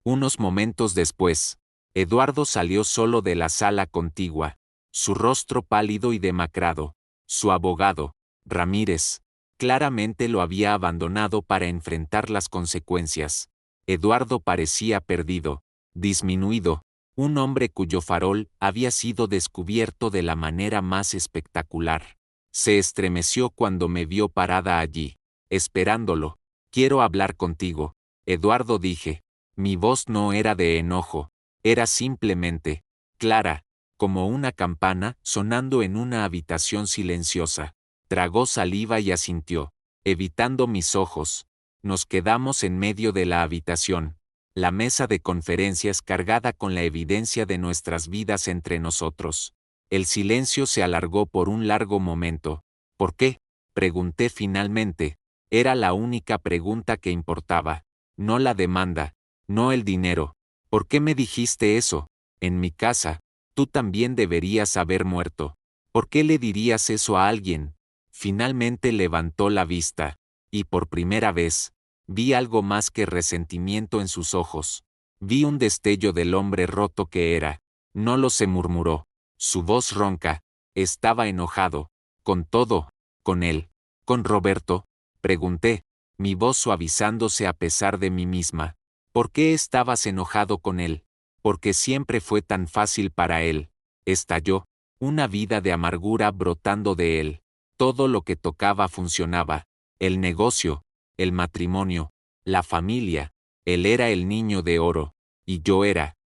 Unos momentos después, Eduardo salió solo de la sala contigua, su rostro pálido y demacrado. Su abogado, Ramírez, claramente lo había abandonado para enfrentar las consecuencias. Eduardo parecía perdido, disminuido, un hombre cuyo farol había sido descubierto de la manera más espectacular. Se estremeció cuando me vio parada allí, esperándolo. Quiero hablar contigo, Eduardo, dije. Mi voz no era de enojo, era simplemente clara, como una campana sonando en una habitación silenciosa. Tragó saliva y asintió, evitando mis ojos. Nos quedamos en medio de la habitación, la mesa de conferencias cargada con la evidencia de nuestras vidas entre nosotros. El silencio se alargó por un largo momento. ¿Por qué?, pregunté finalmente. Era la única pregunta que importaba. No la demanda, no el dinero. ¿Por qué me dijiste eso? En mi casa, tú también deberías haber muerto. ¿Por qué le dirías eso a alguien? Finalmente levantó la vista, y por primera vez, vi algo más que resentimiento en sus ojos. Vi un destello del hombre roto que era. No lo se murmuró. Su voz ronca. Estaba enojado. Con todo. Con él. ¿Con Roberto? Pregunté, mi voz suavizándose a pesar de mí misma. ¿Por qué estabas enojado con él? Porque siempre fue tan fácil para él. Estalló. Una vida de amargura brotando de él. Todo lo que tocaba funcionaba. El negocio, el matrimonio, la familia. Él era el niño de oro. Y llora,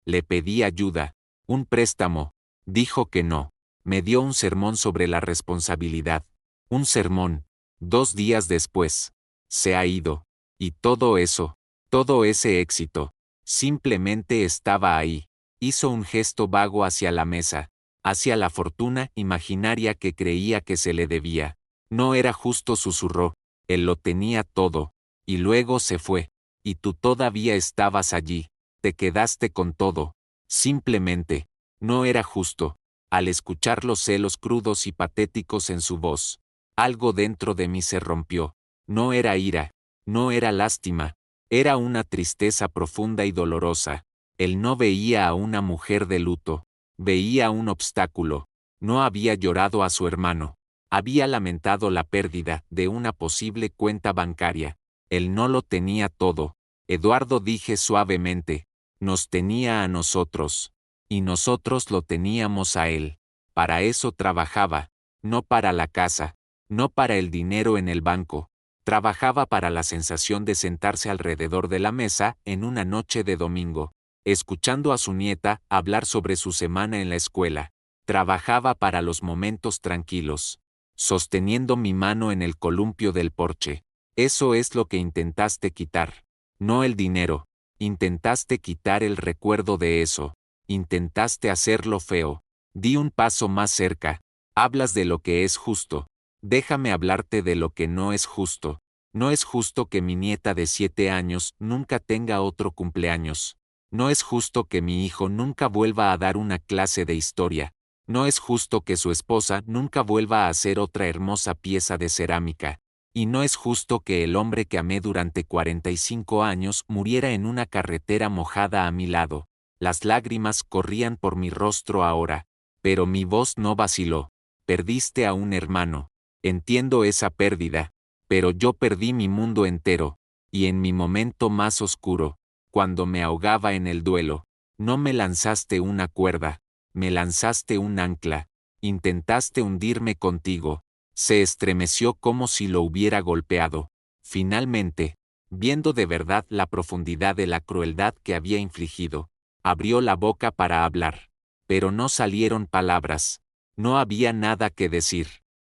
le pedí ayuda, un préstamo. Dijo que no. Me dio un sermón sobre la responsabilidad. Un sermón. 2 días después. Se ha ido. Y todo eso, todo ese éxito, simplemente estaba ahí. Hizo un gesto vago hacia la mesa, hacia la fortuna imaginaria que creía que se le debía. No era justo, susurró. Él lo tenía todo. Y luego se fue. Y tú todavía estabas allí. Te quedaste con todo. Simplemente. No era justo. Al escuchar los celos crudos y patéticos en su voz, algo dentro de mí se rompió. No era ira. No era lástima. Era una tristeza profunda y dolorosa. Él no veía a una mujer de luto. Veía un obstáculo. No había llorado a su hermano. Había lamentado la pérdida de una posible cuenta bancaria. Él no lo tenía todo. Eduardo, dije suavemente. Nos tenía a nosotros. Y nosotros lo teníamos a él. Para eso trabajaba. No para la casa. No para el dinero en el banco. Trabajaba para la sensación de sentarse alrededor de la mesa en una noche de domingo, escuchando a su nieta hablar sobre su semana en la escuela. Trabajaba para los momentos tranquilos, sosteniendo mi mano en el columpio del porche. Eso es lo que intentaste quitar. No el dinero. Intentaste quitar el recuerdo de eso. Intentaste hacerlo feo. Di un paso más cerca. Hablas de lo que es justo. Déjame hablarte de lo que no es justo. No es justo que mi nieta de 7 años nunca tenga otro cumpleaños. No es justo que mi hijo nunca vuelva a dar una clase de historia. No es justo que su esposa nunca vuelva a hacer otra hermosa pieza de cerámica. Y no es justo que el hombre que amé durante 45 años muriera en una carretera mojada a mi lado. Las lágrimas corrían por mi rostro ahora, pero mi voz no vaciló. Perdiste a un hermano. Entiendo esa pérdida, pero yo perdí mi mundo entero, y en mi momento más oscuro, cuando me ahogaba en el duelo, no me lanzaste una cuerda, me lanzaste un ancla, intentaste hundirme contigo. Se estremeció como si lo hubiera golpeado. Finalmente, viendo de verdad la profundidad de la crueldad que había infligido, abrió la boca para hablar, pero no salieron palabras. No había nada que decir.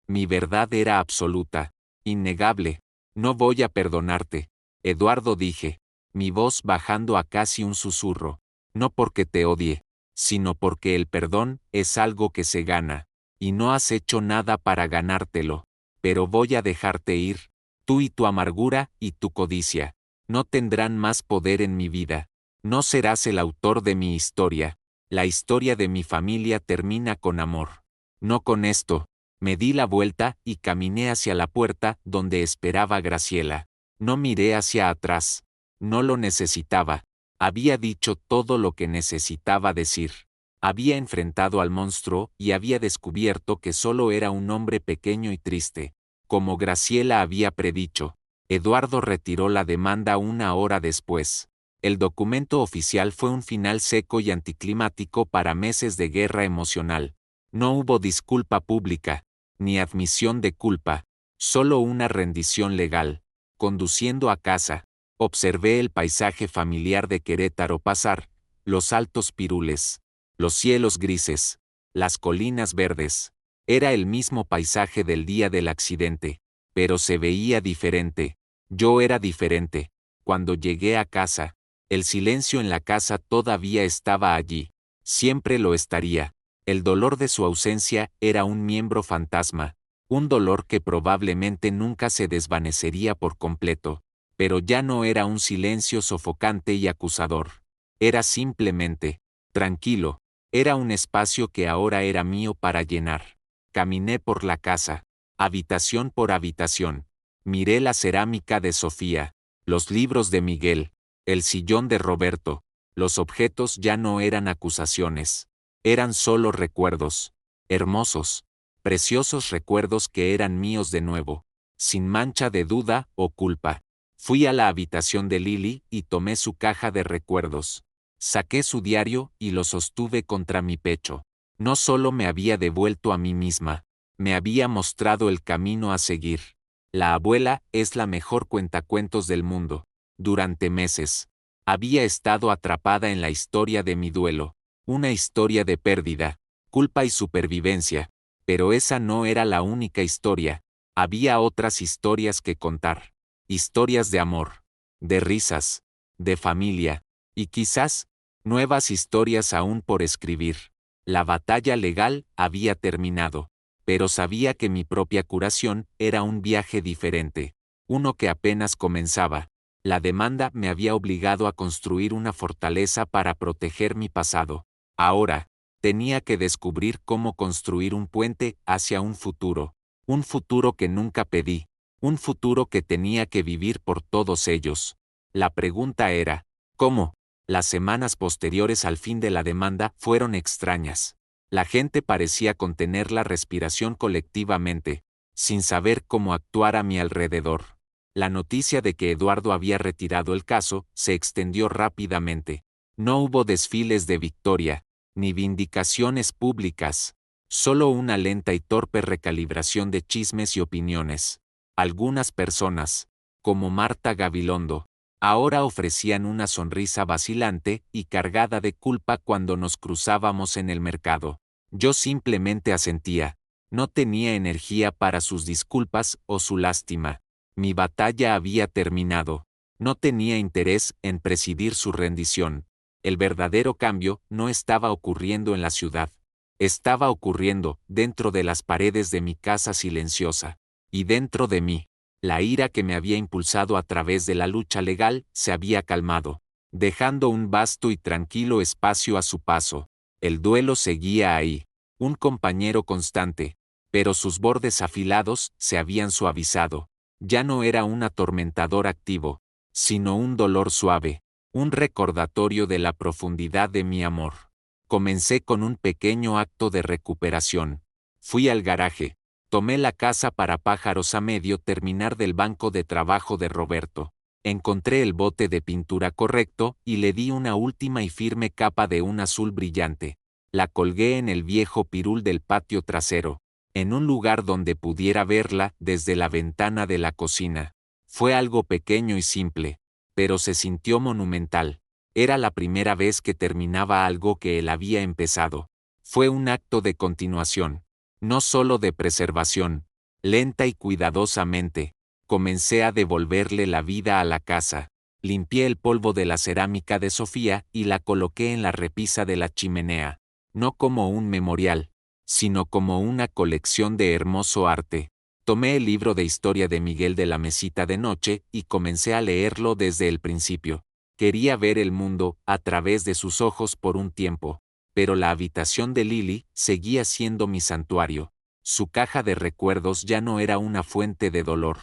Mi verdad era absoluta, innegable. No voy a perdonarte, Eduardo, dije, mi voz bajando a casi un susurro. No porque te odie, sino porque el perdón es algo que se gana, y no has hecho nada para ganártelo. Pero voy a dejarte ir. Tú y tu amargura y tu codicia no tendrán más poder en mi vida. No serás el autor de mi historia. La historia de mi familia termina con amor. No con esto. Me di la vuelta y caminé hacia la puerta donde esperaba Graciela. No miré hacia atrás. No lo necesitaba. Había dicho todo lo que necesitaba decir. Había enfrentado al monstruo y había descubierto que solo era un hombre pequeño y triste. Como Graciela había predicho, Eduardo retiró la demanda una hora después. El documento oficial fue un final seco y anticlimático para meses de guerra emocional. No hubo disculpa pública, ni admisión de culpa, solo una rendición legal. Conduciendo a casa, observé el paisaje familiar de Querétaro pasar, los altos pirules, los cielos grises, las colinas verdes. Era el mismo paisaje del día del accidente, pero se veía diferente. Yo era diferente. Cuando llegué a casa, el silencio en la casa todavía estaba allí. Siempre lo estaría. El dolor de su ausencia era un miembro fantasma, un dolor que probablemente nunca se desvanecería por completo, pero ya no era un silencio sofocante y acusador. Era simplemente, tranquilo, era un espacio que ahora era mío para llenar. Caminé por la casa, habitación por habitación. Miré la cerámica de Sofía, los libros de Miguel, el sillón de Roberto. Los objetos ya no eran acusaciones. Eran solo recuerdos. Hermosos, preciosos recuerdos que eran míos de nuevo, sin mancha de duda o culpa. Fui a la habitación de Lily y tomé su caja de recuerdos. Saqué su diario y lo sostuve contra mi pecho. No solo me había devuelto a mí misma, me había mostrado el camino a seguir. La abuela es la mejor cuentacuentos del mundo. Durante meses, había estado atrapada en la historia de mi duelo, una historia de pérdida, culpa y supervivencia, pero esa no era la única historia, había otras historias que contar. Historias de amor, de risas, de familia, y quizás, nuevas historias aún por escribir. La batalla legal había terminado, pero sabía que mi propia curación era un viaje diferente, uno que apenas comenzaba. La demanda me había obligado a construir una fortaleza para proteger mi pasado. Ahora, tenía que descubrir cómo construir un puente hacia un futuro que nunca pedí, un futuro que tenía que vivir por todos ellos. La pregunta era, ¿cómo? Las semanas posteriores al fin de la demanda fueron extrañas. La gente parecía contener la respiración colectivamente, sin saber cómo actuar a mi alrededor. La noticia de que Eduardo había retirado el caso se extendió rápidamente. No hubo desfiles de victoria, ni vindicaciones públicas, solo una lenta y torpe recalibración de chismes y opiniones. Algunas personas, como Marta Gabilondo, ahora ofrecían una sonrisa vacilante y cargada de culpa cuando nos cruzábamos en el mercado. Yo simplemente asentía. No tenía energía para sus disculpas o su lástima. Mi batalla había terminado. No tenía interés en presidir su rendición. El verdadero cambio no estaba ocurriendo en la ciudad. Estaba ocurriendo dentro de las paredes de mi casa silenciosa. Y dentro de mí. La ira que me había impulsado a través de la lucha legal se había calmado, dejando un vasto y tranquilo espacio a su paso. El duelo seguía ahí, un compañero constante, pero sus bordes afilados se habían suavizado. Ya no era un atormentador activo, sino un dolor suave, un recordatorio de la profundidad de mi amor. Comencé con un pequeño acto de recuperación. Fui al garaje. Tomé la casa para pájaros a medio terminar del banco de trabajo de Roberto. Encontré el bote de pintura correcto y le di una última y firme capa de un azul brillante. La colgué en el viejo pirul del patio trasero, en un lugar donde pudiera verla desde la ventana de la cocina. Fue algo pequeño y simple, pero se sintió monumental. Era la primera vez que terminaba algo que él había empezado. Fue un acto de continuación. No solo de preservación, lenta y cuidadosamente, comencé a devolverle la vida a la casa, limpié el polvo de la cerámica de Sofía y la coloqué en la repisa de la chimenea, no como un memorial, sino como una colección de hermoso arte. Tomé el libro de historia de Miguel de la mesita de noche y comencé a leerlo desde el principio. Quería ver el mundo a través de sus ojos por un tiempo. Pero la habitación de Lily seguía siendo mi santuario. Su caja de recuerdos ya no era una fuente de dolor,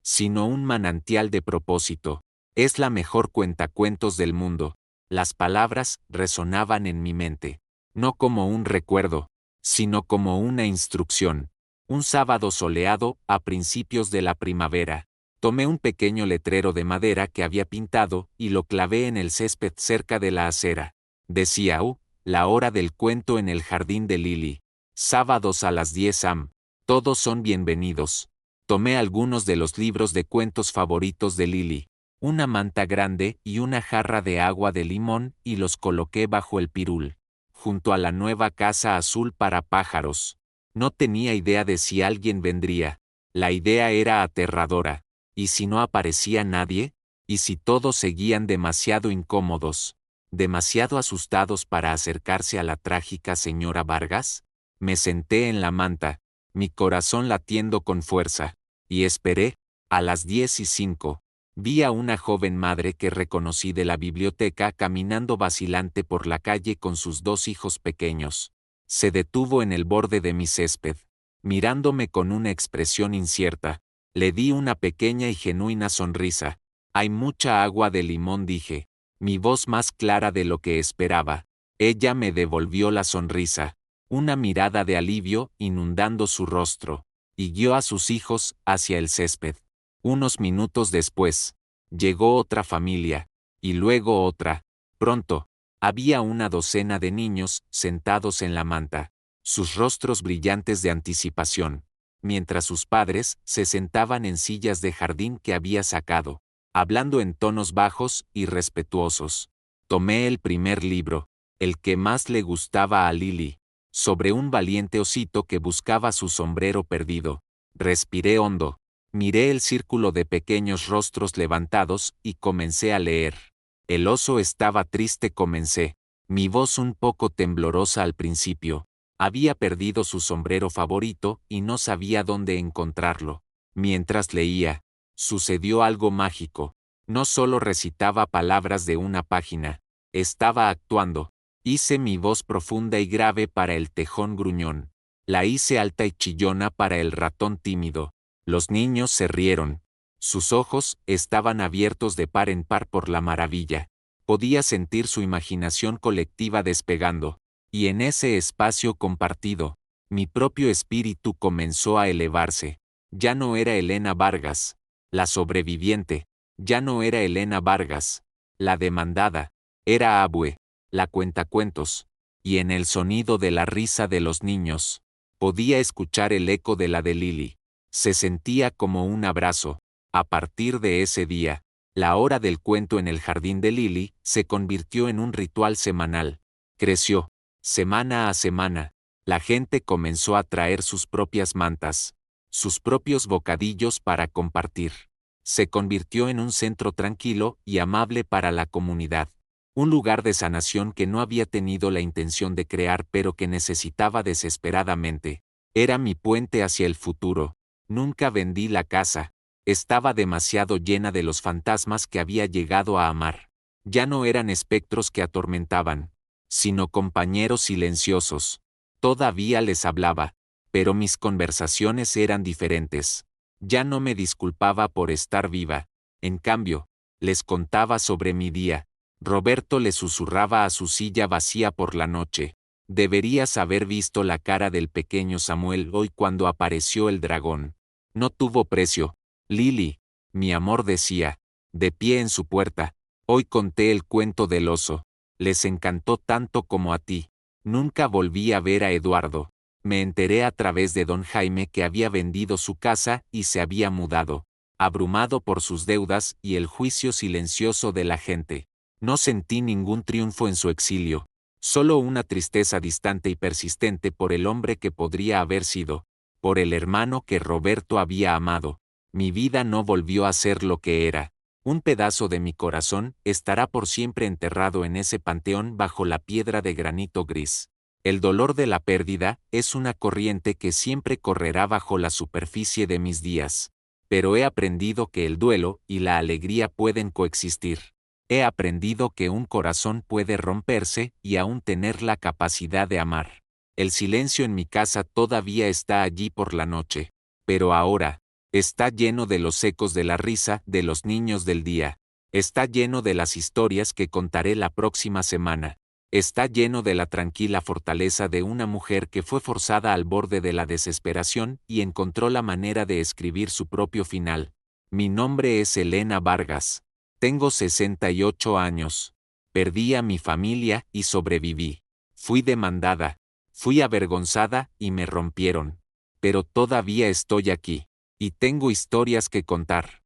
sino un manantial de propósito. Es la mejor cuentacuentos del mundo, Las palabras resonaban en mi mente, no como un recuerdo, sino como una instrucción. Un sábado soleado, a principios de la primavera, tomé un pequeño letrero de madera que había pintado y lo clavé en el césped cerca de la acera. Decía: la hora del cuento en el jardín de Lily. Sábados a las 10 am. Todos son bienvenidos. Tomé algunos de los libros de cuentos favoritos de Lily, una manta grande y una jarra de agua de limón, y los coloqué bajo el pirul, junto a la nueva casa azul para pájaros. No tenía idea de si alguien vendría. La idea era aterradora. ¿Y si no aparecía nadie? ¿Y si todos seguían demasiado incómodos, demasiado asustados para acercarse a la trágica señora Vargas? Me senté en la manta, mi corazón latiendo con fuerza, y esperé. A las 10:05, vi a una joven madre que reconocí de la biblioteca caminando vacilante por la calle con sus 2 hijos pequeños. Se detuvo en el borde de mi césped, mirándome con una expresión incierta. Le di una pequeña y genuina sonrisa. Hay mucha agua de limón, dije, mi voz más clara de lo que esperaba. Ella me devolvió la sonrisa, una mirada de alivio inundando su rostro, y guió a sus hijos hacia el césped. Unos minutos después, llegó otra familia, y luego otra. Pronto, había una docena de niños sentados en la manta, sus rostros brillantes de anticipación, mientras sus padres se sentaban en sillas de jardín que había sacado, hablando en tonos bajos y respetuosos. Tomé el primer libro, el que más le gustaba a Lily, sobre un valiente osito que buscaba su sombrero perdido. Respiré hondo, miré el círculo de pequeños rostros levantados y comencé a leer. El oso estaba triste, comencé, mi voz un poco temblorosa al principio. Había perdido su sombrero favorito y no sabía dónde encontrarlo. Mientras leía, sucedió algo mágico. No solo recitaba palabras de una página, estaba actuando. Hice mi voz profunda y grave para el tejón gruñón. La hice alta y chillona para el ratón tímido. Los niños se rieron. Sus ojos estaban abiertos de par en par por la maravilla. Podía sentir su imaginación colectiva despegando. Y en ese espacio compartido, mi propio espíritu comenzó a elevarse. Ya no era Elena Vargas, la sobreviviente. Ya no era Elena Vargas, la demandada. Era Abue, la cuentacuentos. Y en el sonido de la risa de los niños, podía escuchar el eco de la de Lily. Se sentía como un abrazo. A partir de ese día, la hora del cuento en el jardín de Lily se convirtió en un ritual semanal. Creció. Semana a semana, la gente comenzó a traer sus propias mantas, sus propios bocadillos para compartir. Se convirtió en un centro tranquilo y amable para la comunidad. Un lugar de sanación que no había tenido la intención de crear pero que necesitaba desesperadamente. Era mi puente hacia el futuro. Nunca vendí la casa. Estaba demasiado llena de los fantasmas que había llegado a amar. Ya no eran espectros que atormentaban, sino compañeros silenciosos. Todavía les hablaba, pero mis conversaciones eran diferentes. Ya no me disculpaba por estar viva. En cambio, les contaba sobre mi día. Roberto le susurraba a su silla vacía por la noche. Deberías haber visto la cara del pequeño Samuel hoy cuando apareció el dragón. No tuvo precio. Lily, mi amor, decía, de pie en su puerta. Hoy conté el cuento del oso. Les encantó tanto como a ti. Nunca volví a ver a Eduardo. Me enteré a través de don Jaime que había vendido su casa y se había mudado, abrumado por sus deudas y el juicio silencioso de la gente. No sentí ningún triunfo en su exilio, solo una tristeza distante y persistente por el hombre que podría haber sido, por el hermano que Roberto había amado. Mi vida no volvió a ser lo que era. Un pedazo de mi corazón estará por siempre enterrado en ese panteón bajo la piedra de granito gris. El dolor de la pérdida es una corriente que siempre correrá bajo la superficie de mis días. Pero he aprendido que el duelo y la alegría pueden coexistir. He aprendido que un corazón puede romperse y aún tener la capacidad de amar. El silencio en mi casa todavía está allí por la noche. Pero ahora, está lleno de los ecos de la risa de los niños del día. Está lleno de las historias que contaré la próxima semana. Está lleno de la tranquila fortaleza de una mujer que fue forzada al borde de la desesperación y encontró la manera de escribir su propio final. Mi nombre es Elena Vargas. Tengo 68 años. Perdí a mi familia y sobreviví. Fui demandada. Fui avergonzada y me rompieron. Pero todavía estoy aquí. Y tengo historias que contar.